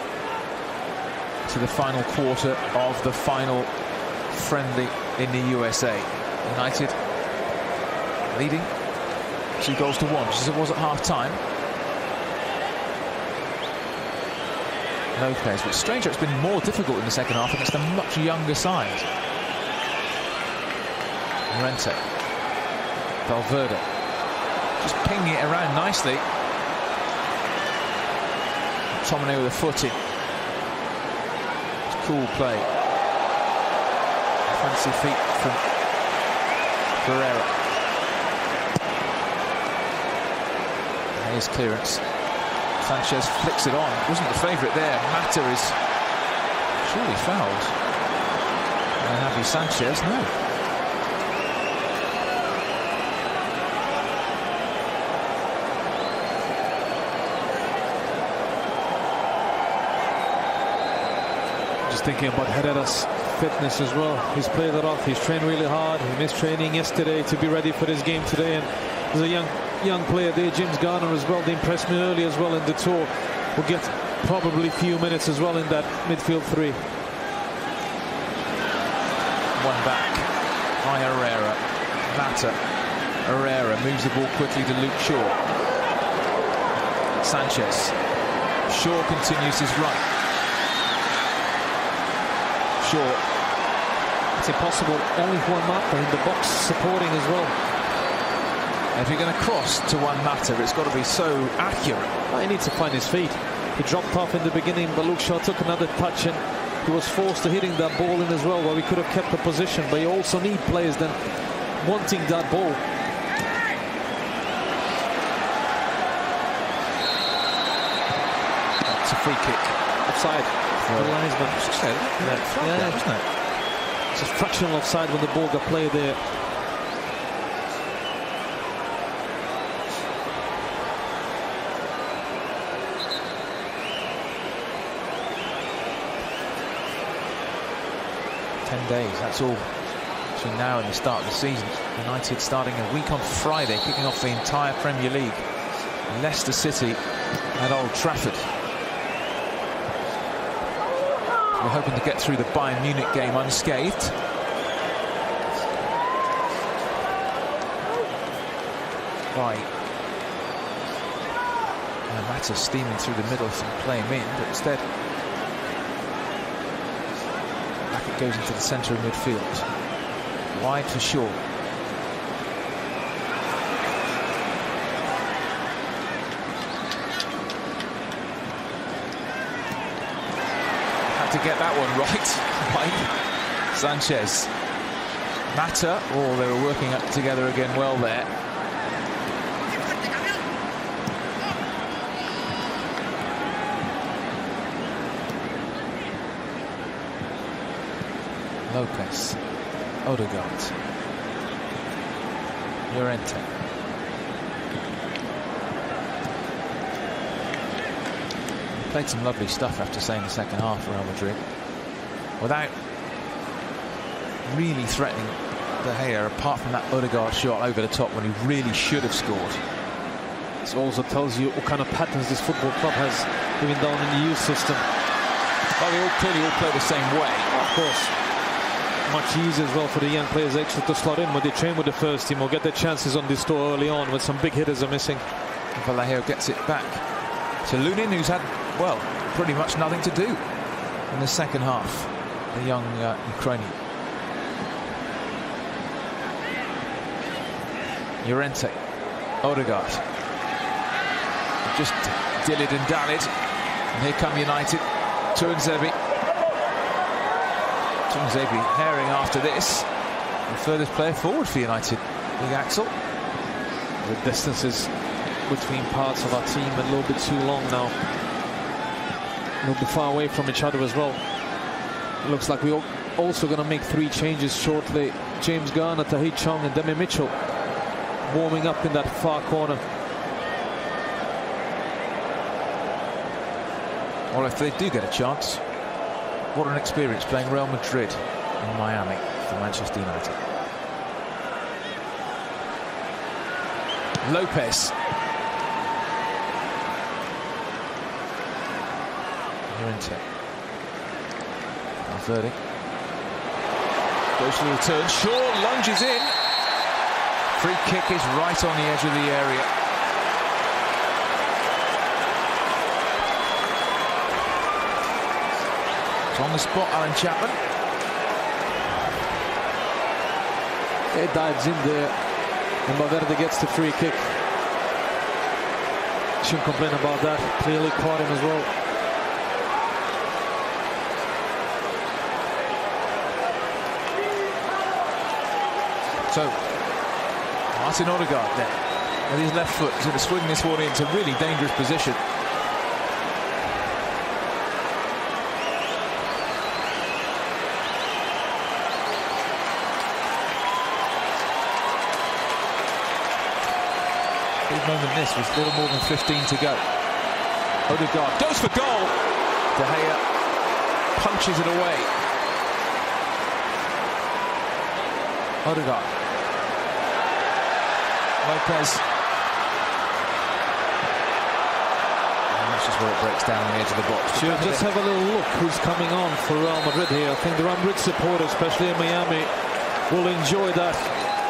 [SPEAKER 1] to the final quarter of the final friendly in the USA. United leading 2-1, just as it was at half-time. Lopez, but stranger, it's been more difficult in the second half against a much younger side. Llorente, Valverde, just pinging it around nicely. McTominay with a foot in. It's cool play. Fancy feet from Pereira. And here's clearance. Sanchez flicks it on. Wasn't the favourite there. Mata is surely fouled. And Javi Sanchez, no.
[SPEAKER 2] Just thinking about Herrera's fitness as well. He's played it off. He's trained really hard. He missed training yesterday to be ready for this game today. And there's a young player there, James Garner as well. They impressed me early as well in the tour. Will get probably a few minutes as well in that midfield three.
[SPEAKER 1] One back by Herrera. Mata. Herrera moves the ball quickly to Luke Shaw. Sanchez. Shaw continues his run. Shaw.
[SPEAKER 2] It's impossible. Only Juan Mata in the box supporting as well.
[SPEAKER 1] If you're going to cross to Juan Mata, it's got to be so accurate.
[SPEAKER 2] Well, he needs to find his feet. He dropped off in the beginning, but Luke Shaw took another touch and he was forced to hitting that ball in as well, where we could have kept the position. But you also need players then wanting that ball.
[SPEAKER 1] It's a free kick.
[SPEAKER 2] Offside.
[SPEAKER 1] Well,
[SPEAKER 2] the linesman.
[SPEAKER 1] Yeah, wasn't it?
[SPEAKER 2] It's a fractional offside when the ball got played there.
[SPEAKER 1] Days, that's all between now and the start of the season. United starting a week on Friday, kicking off the entire Premier League. Leicester City at Old Trafford. We're hoping to get through the Bayern Munich game unscathed. Right. Mata steaming through the middle to play him in, but instead it goes into the centre of midfield. Wide for Shaw. Had to get that one right by Sanchez. Mata, oh, they were working up together again well there. Lopez, Odegaard, Llorente. Played some lovely stuff, I have to say, in the second half for Real Madrid, without really threatening De Gea, apart from that Odegaard shot over the top when he really should have scored.
[SPEAKER 2] This also tells you what kind of patterns this football club has, even down in the youth system.
[SPEAKER 1] Well, they clearly all play the same way.
[SPEAKER 2] Of course. Much easier as well for the young players actually to slot in when they train with the first team or get their chances on this tour early on when some big hitters are missing.
[SPEAKER 1] Vallejo gets it back to Lunin, who's had, well, pretty much nothing to do in the second half. The young Ukrainian. Llorente, Odegaard. Just dilled and dallied. And here come United. Tuanzebe. Tuanzebe herring after this. The furthest player forward for United. Big Axel.
[SPEAKER 2] The distances between parts of our team are a little bit too long now. A little bit far away from each other as well. It looks like we're also going to make 3 changes shortly. James Garner, Tahith Chong and Demi Mitchell warming up in that far corner.
[SPEAKER 1] Well, if they do get a chance, what an experience playing Real Madrid in Miami for Manchester United. Lopez. Llorente. Valverde. Goes for the return. Shaw lunges in. Free kick is right on the edge of the area. It's on the spot, Alan Chapman.
[SPEAKER 2] It dives in there, and Valverde gets the free kick. Shouldn't complain about that. Clearly caught him as well.
[SPEAKER 1] So, Martin Odegaard there, with his left foot, is going to swing this one into a really dangerous position. Big moment this, with little more than 15 to go. Odegaard goes for goal. De Gea punches it away. Odegaard. Lopez. And that's just where it breaks down on the edge of the box.
[SPEAKER 2] Just have a little look who's coming on for Real Madrid here. I think the Real Madrid supporters, especially in Miami, will enjoy that.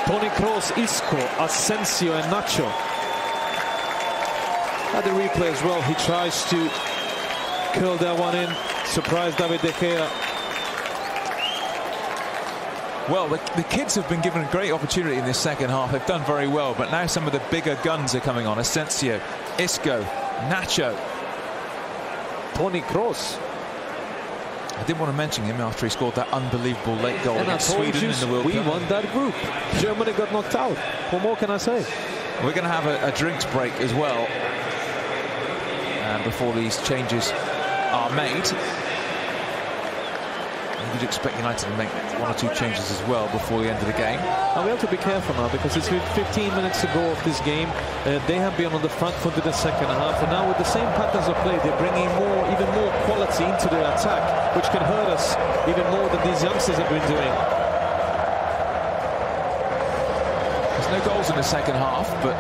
[SPEAKER 2] Toni Kroos, Isco, Asensio and Nacho. At the replay as well, he tries to curl that one in, surprise David De Gea.
[SPEAKER 1] Well, the kids have been given a great opportunity in this second half. They've done very well, but now some of the bigger guns are coming on. Asensio, Isco, Nacho.
[SPEAKER 2] Toni Kroos.
[SPEAKER 1] I didn't want to mention him after he scored that unbelievable late goal against Sweden in the World Cup.
[SPEAKER 2] We won that group. Germany got knocked out. What more can I say?
[SPEAKER 1] We're going to have a drinks break as well before these changes are made. You'd expect United to make 1 or 2 changes as well before the end of the game.
[SPEAKER 2] Now we have to be careful now because it's 15 minutes to go of this game. They have been on the front foot in the second half, and now with the same patterns of play, they're bringing even more quality into their attack, which can hurt us even more than these youngsters have been doing.
[SPEAKER 1] There's no goals in the second half, but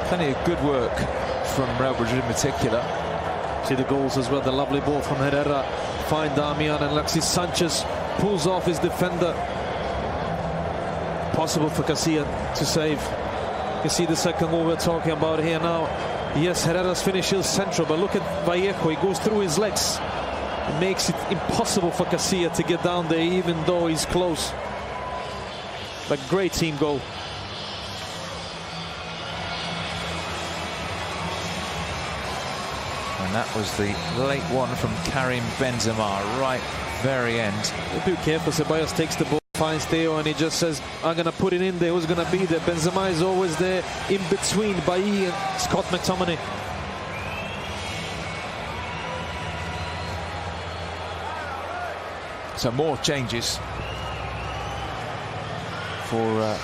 [SPEAKER 1] plenty of good work from Real Madrid in particular.
[SPEAKER 2] See the goals as well. The lovely ball from Herrera. Fine Damian, and Alexis Sanchez pulls off his defender. Possible for Casilla to save. You see the second goal we're talking about here now. Yes, Herrera's finish is central, but look at Vallejo. He goes through his legs. It makes it impossible for Casilla to get down there, even though he's close. But great team goal.
[SPEAKER 1] And that was the late one from Karim Benzema, right very end.
[SPEAKER 2] Be careful, Ceballos takes the ball, finds Theo, and he just says, I'm going to put it in there, who's going to be there? Benzema is always there in between Bailly and Scott McTominay.
[SPEAKER 1] So more changes for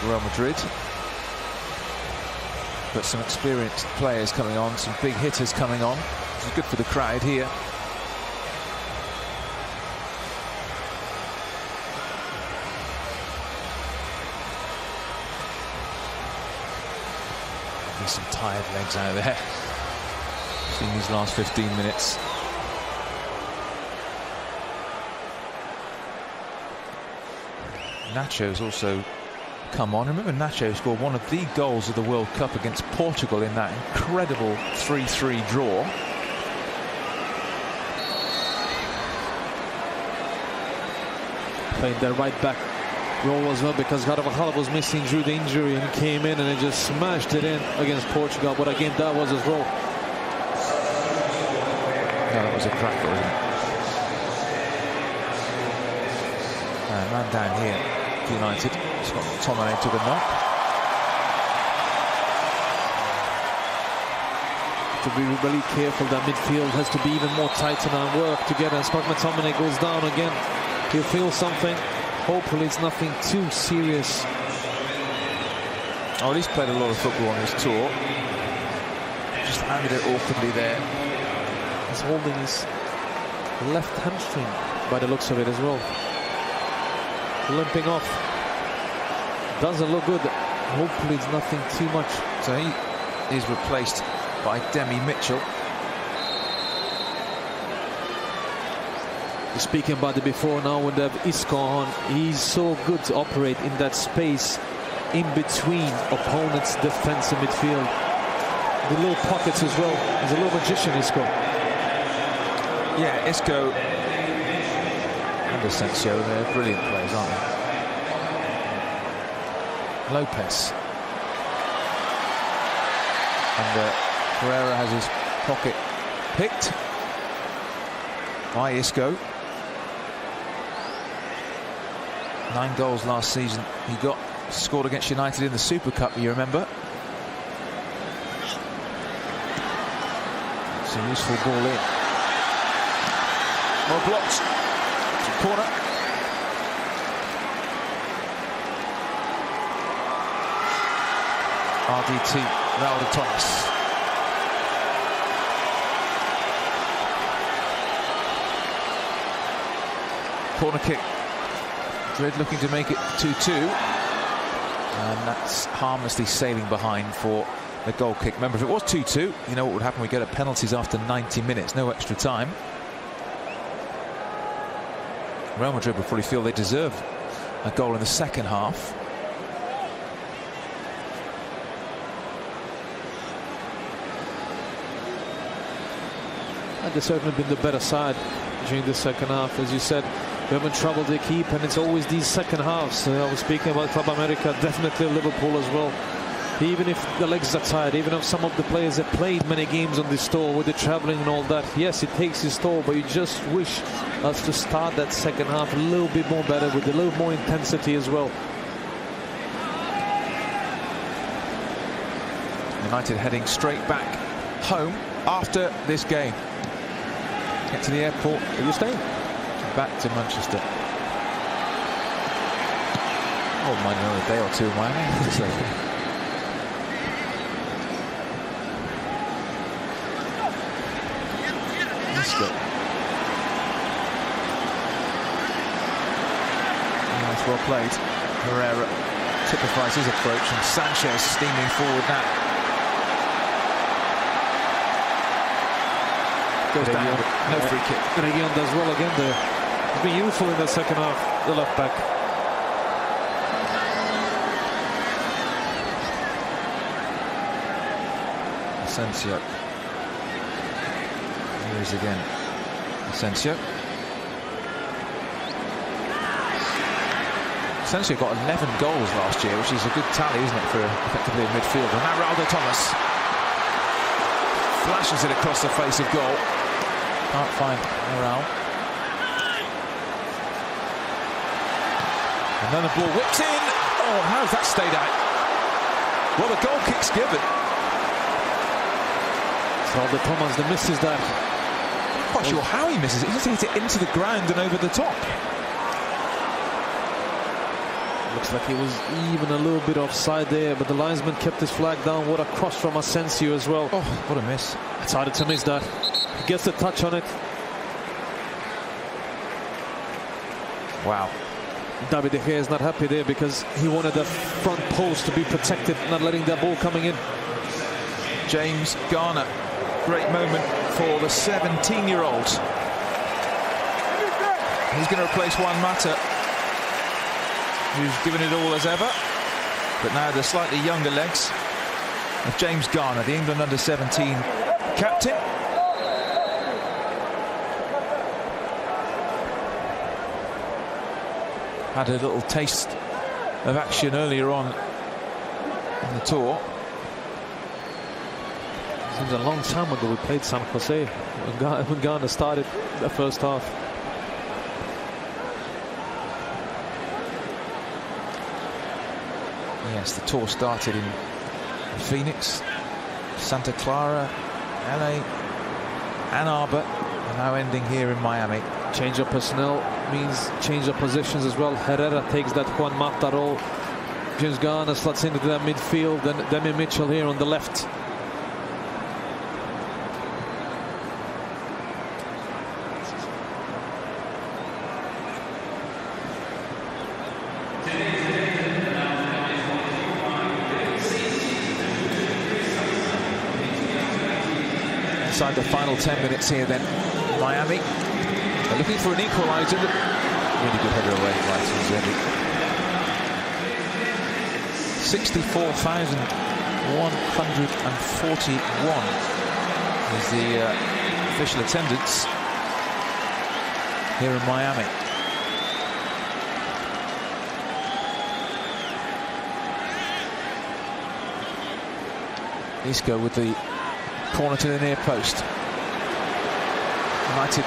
[SPEAKER 1] Real Madrid. But some experienced players coming on, some big hitters coming on, which is good for the crowd here. There's some tired legs out there. Seeing these last 15 minutes. Nacho's also come on. Remember, Nacho scored one of the goals of the World Cup against Portugal in that incredible 3-3 draw.
[SPEAKER 2] Playing their right back role as well, because Carvajal was missing through the injury and came in and he just smashed it in against Portugal. But again, that was his role.
[SPEAKER 1] No, that was a cracker, wasn't it? Man down here, United. Scott McTominay took a knock.
[SPEAKER 2] To be really careful, that midfield has to be even more tightened and work together. Scott McTominay goes down again. He'll feel something. Hopefully it's nothing too serious.
[SPEAKER 1] Oh, he's played a lot of football on his tour. Just landed it awkwardly there.
[SPEAKER 2] He's holding his left hamstring by the looks of it as well. Limping off. Doesn't look good. Hopefully it's nothing too much.
[SPEAKER 1] So he is replaced by Demi Mitchell.
[SPEAKER 2] Speaking about it before, now when they have Isco on, he's so good to operate in that space in between opponents' defense and midfield. The little pockets as well. He's a little magician, Isco.
[SPEAKER 1] Yeah, Isco and Asensio, they're brilliant players, aren't they? Lopez. And Herrera has his pocket picked by Isco. 9 goals last season he scored against United in the Super Cup, you remember. It's a useful ball in. More blocked. Corner. RDT, Raul de Thomas. Corner kick. Madrid looking to make it 2-2. And that's harmlessly sailing behind for the goal kick. Remember, if it was 2-2, you know what would happen? We get a penalties after 90 minutes, no extra time. Real Madrid will probably feel they deserve a goal in the second half.
[SPEAKER 2] And they've certainly been the better side during the second half. As you said, we haven't troubled their keep, and it's always these second halves. I was speaking about Club America, definitely Liverpool as well. Even if the legs are tired, even if some of the players have played many games on this tour with the traveling and all that, yes, it takes its toll, but you just wish us to start that second half a little bit more better, with a little more intensity as well.
[SPEAKER 1] United heading straight back home after this game. Get to the airport.
[SPEAKER 2] Are you staying?
[SPEAKER 1] Back to Manchester. Oh, might another day or two in Miami. That's well played. Herrera typifies his approach, and Sanchez steaming forward now. Goes down, no free kick.
[SPEAKER 2] Region does well again there. He's been useful in the second half, the left back.
[SPEAKER 1] Asensio. Here he is again. Asensio. Asensio got 11 goals last year, which is a good tally, isn't it, for effectively a midfielder. And now Raul de Thomas flashes it across the face of goal. Can't find Raul. And then the ball whips in. Oh, how's that stayed out? Well, the goal kick's given.
[SPEAKER 2] Raul de Thomas, the misses that.
[SPEAKER 1] I'm not sure how he misses it. He just hits it into the ground and over the top.
[SPEAKER 2] Looks like he was even a little bit offside there, but the linesman kept his flag down. What a cross from Asensio as well.
[SPEAKER 1] Oh, what a miss.
[SPEAKER 2] It's harder to miss that. He gets the touch on it.
[SPEAKER 1] Wow.
[SPEAKER 2] David De Gea is not happy there, because he wanted the front post to be protected, not letting that ball coming in.
[SPEAKER 1] James Garner. Great moment for the 17-year-old. He's going to replace Juan Mata, who's given it all as ever. But now the slightly younger legs of James Garner, the England under-17 captain. Had a little taste of action earlier on in the tour.
[SPEAKER 2] Seems a long time ago we played San Jose when Garner started the first half.
[SPEAKER 1] Yes, the tour started in Phoenix, Santa Clara, LA, Ann Arbor, and now ending here in Miami.
[SPEAKER 2] Change of personnel means change of positions as well. Herrera takes that Juan Mata role. James Garner slots into that midfield, and Demi Mitchell here on the left.
[SPEAKER 1] Inside the final 10 minutes here then, Miami. They're looking for an equaliser. Really good header away, right, Zebi. 64,141 is the official attendance here in Miami. Isco with the corner to the near post. United,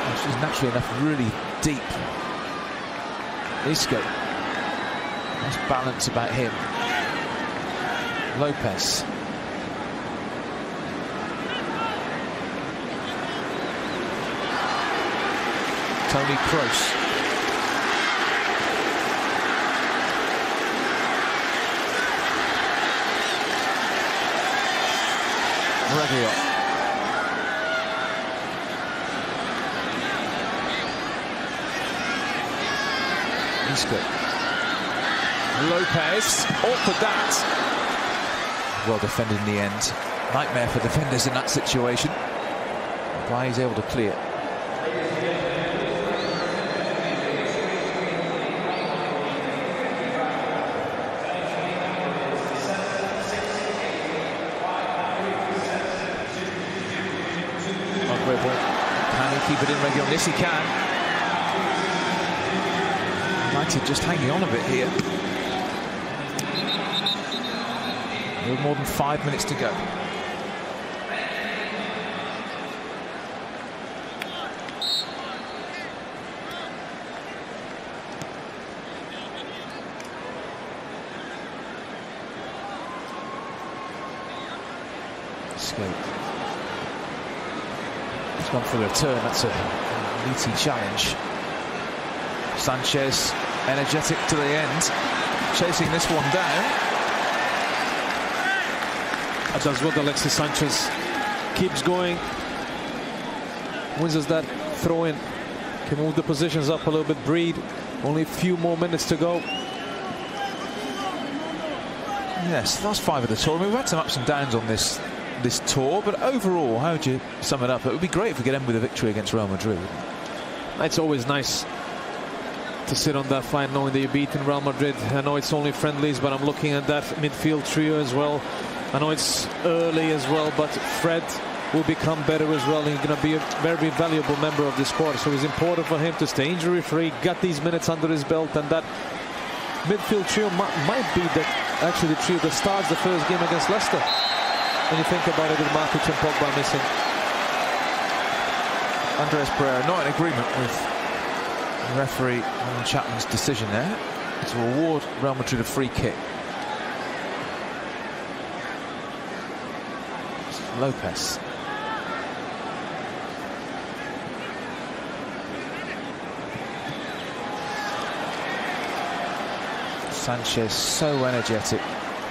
[SPEAKER 1] which is naturally enough really deep. Isco, nice balance about him. Lopez. Tony Kroos. Reguilon. Isco. Lopez. Awkward that. Well defended in the end. Nightmare for defenders in that situation. Why he's able to clear. Can he keep it in Reguilon? Yes, he can. United just hanging on a bit here. With more than 5 minutes to go. Escape. He's gone for the return. That's a meaty challenge. Sanchez energetic to the end, chasing this one down.
[SPEAKER 2] That does what Alexis Sanchez keeps going. Wins us that throw in. Can move the positions up a little bit. Breed. Only a few more minutes to go.
[SPEAKER 1] Yes, last 5 of the tour. I mean, we've had some ups and downs on this tour, but overall, how would you sum it up? It would be great if we could end with a victory against Real Madrid.
[SPEAKER 2] It's always nice to sit on that fight knowing that you're beating Real Madrid. I know it's only friendlies, but I'm looking at that midfield trio as well. I know it's early as well, but Fred will become better as well. He's going to be a very valuable member of the squad, so it's important for him to stay injury-free, get these minutes under his belt, and that midfield trio might be actually the trio that starts the first game against Leicester. When you think about it, with Matic and Pogba missing.
[SPEAKER 1] Andres Pereira not in agreement with referee Alan Chapman's decision there to award Real Madrid a free kick. Lopez. Sanchez so energetic.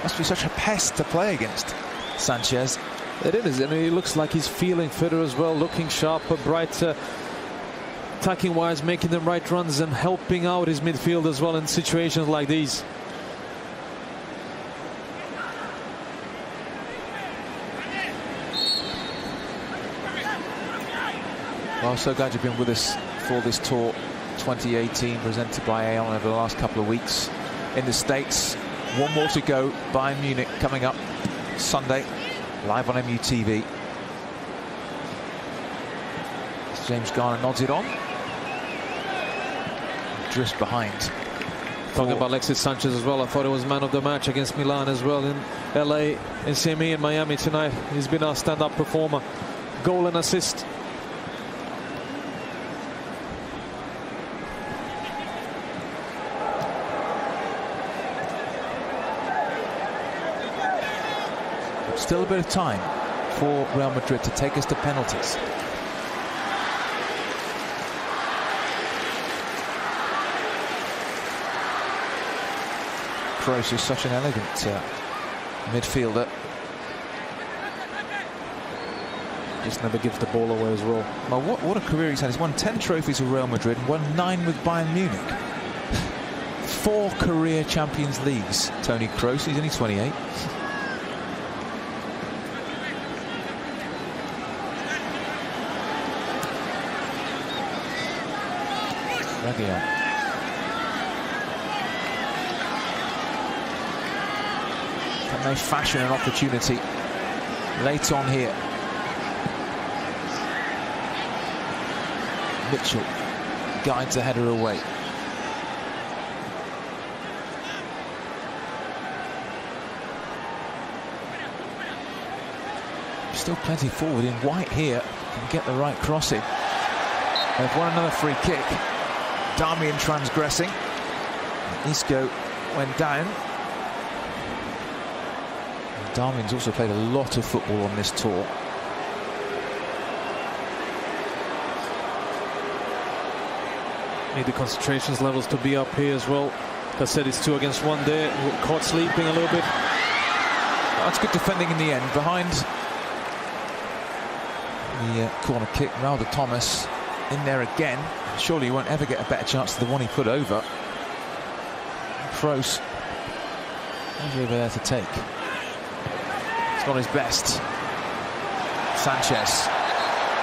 [SPEAKER 1] Must be such a pest to play against, Sanchez.
[SPEAKER 2] It is, and he looks like he's feeling fitter as well, looking sharper, brighter, attacking wise, making the right runs and helping out his midfield as well in situations like these.
[SPEAKER 1] Well, so glad you've been with us for this tour 2018 presented by Aon over the last couple of weeks in the States. One more to go. Bayern Munich coming up Sunday, live on MUTV. As James Garner nods it on. Just behind.
[SPEAKER 2] Talking about Alexis Sanchez as well, I thought it was man of the match against Milan as well in LA, in semi in Miami tonight. He's been our stand-up performer. Goal and assist.
[SPEAKER 1] Still a bit of time for Real Madrid to take us to penalties. Kroos is such an elegant midfielder.
[SPEAKER 2] Just never gives the ball away as well.
[SPEAKER 1] Well, what a career he's had. He's won 10 trophies with Real Madrid and won 9 with Bayern Munich. 4 career Champions Leagues. Toni Kroos, he's only 28. Reguilon. Can they fashion an opportunity late on here? Mitchell guides the header away. Still plenty forward in White here. Can get the right crossing. They've won another free kick. Darmian transgressing. Isco went down. And Darmian's also played a lot of football on this tour.
[SPEAKER 2] Need the concentrations levels to be up here as well. Like I said, it's 2 against 1 there. Caught sleeping a little bit.
[SPEAKER 1] That's good defending in the end. Behind the corner kick, Raul Thomas in there again. Surely he won't ever get a better chance than the one he put over. Kroos over there to take. It's not his best. Sanchez.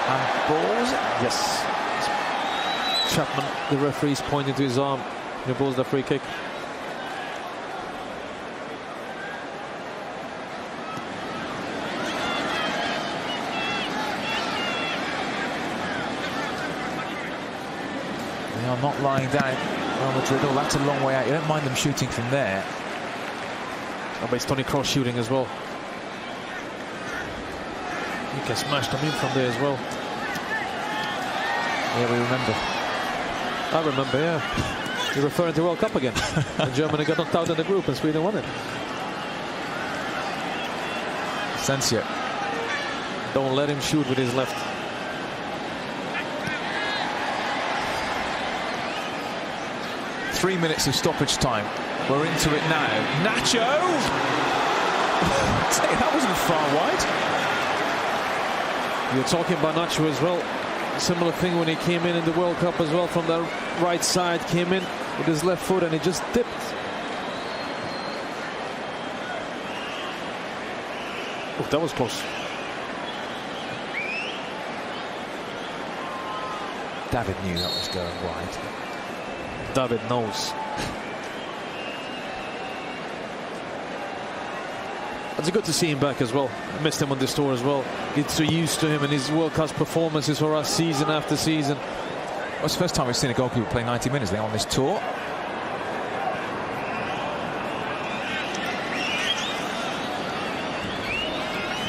[SPEAKER 1] And balls.
[SPEAKER 2] Yes. Chapman, the referee's pointing to his arm. He balls the free kick.
[SPEAKER 1] They are not lying down. Real Madrid, oh, that's a long way out. You don't mind them shooting from there.
[SPEAKER 2] Oh, but it's Toni Kroos shooting as well. He can smash them in from there as well.
[SPEAKER 1] Yeah, we remember.
[SPEAKER 2] I remember, yeah. You're referring to World Cup again. And Germany got knocked out in the group and Sweden won it.
[SPEAKER 1] Asensio.
[SPEAKER 2] Don't let him shoot with his left.
[SPEAKER 1] Three minutes of stoppage time. We're into it now. Nacho! That wasn't far wide.
[SPEAKER 2] You're talking about Nacho as well. Similar thing when he came in the World Cup as well, from the right side, came in with his left foot and he just dipped. Oh, that was close.
[SPEAKER 1] David knew that was going wide.
[SPEAKER 2] David knows. It's good to see him back as well. I missed him on this tour as well. Get so used to him and his world-class performances for us season after season.
[SPEAKER 1] Well, it's the first time we've seen a goalkeeper play 90 minutes there on this tour.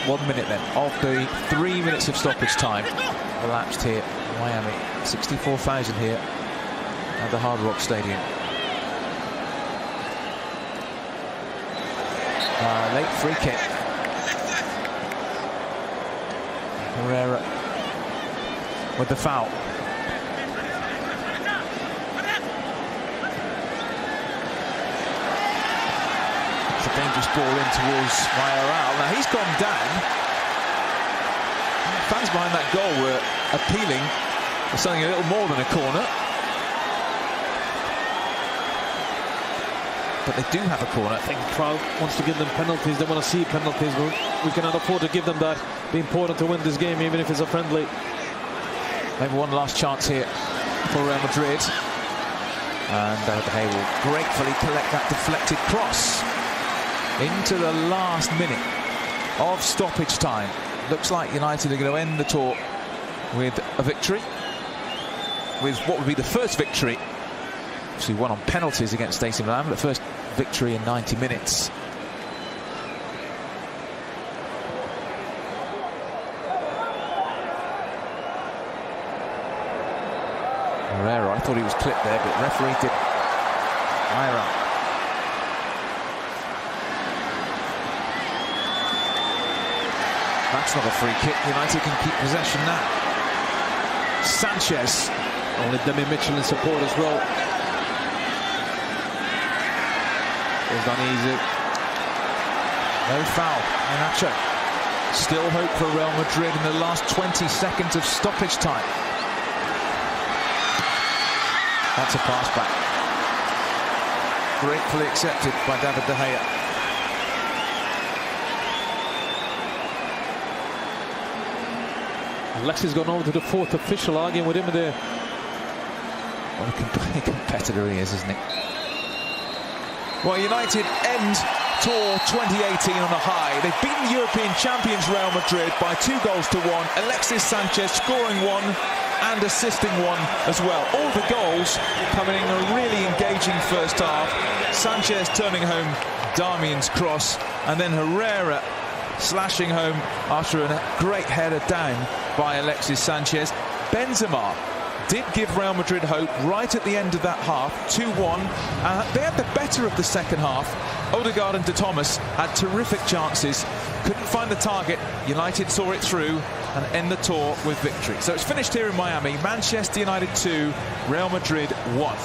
[SPEAKER 1] One minute then of the 3 minutes of stoppage time elapsed here in Miami. 64,000 here at the Hard Rock Stadium. Late free kick. Herrera with the foul. It's a dangerous ball in towards Villarreal. Now he's gone down. Fans behind that goal were appealing for something a little more than a corner. But they do have a corner.
[SPEAKER 2] I think the crowd wants to give them penalties. They want to see penalties. We cannot afford to give them that. It's important to win this game, even if it's a friendly.
[SPEAKER 1] Maybe one last chance here for Real Madrid. And David De Gea will gratefully collect that deflected cross into the last minute of stoppage time. Looks like United are going to end the tour with a victory, with what would be the first victory. Obviously won on penalties against AC Milan, but the first victory in 90 minutes. Herrera, I thought he was clipped there, but the referee did. Higher up. That's not a free kick. United can keep possession now. Sanchez.
[SPEAKER 2] Only Demi Mitchell in support as well. It's done easy.
[SPEAKER 1] No foul. Nacho. Still hope for Real Madrid in the last 20 seconds of stoppage time. That's a pass back. Gratefully accepted by David De Gea.
[SPEAKER 2] Alexis gone over to the fourth official, arguing with him there.
[SPEAKER 1] What a competitor he is, isn't he? Well, United end Tour 2018 on a high. They've beaten European champions Real Madrid by 2-1. Alexis Sanchez scoring one and assisting one as well. All the goals coming in a really engaging first half. Sanchez turning home Darmian's cross, and then Herrera slashing home after a great header down by Alexis Sanchez. Benzema did give Real Madrid hope right at the end of that half, 2-1. They had the better of the second half. Odegaard and De Thomas had terrific chances, couldn't find the target. United saw it through and end the tour with victory. So it's finished here in Miami. Manchester United 2, Real Madrid 1.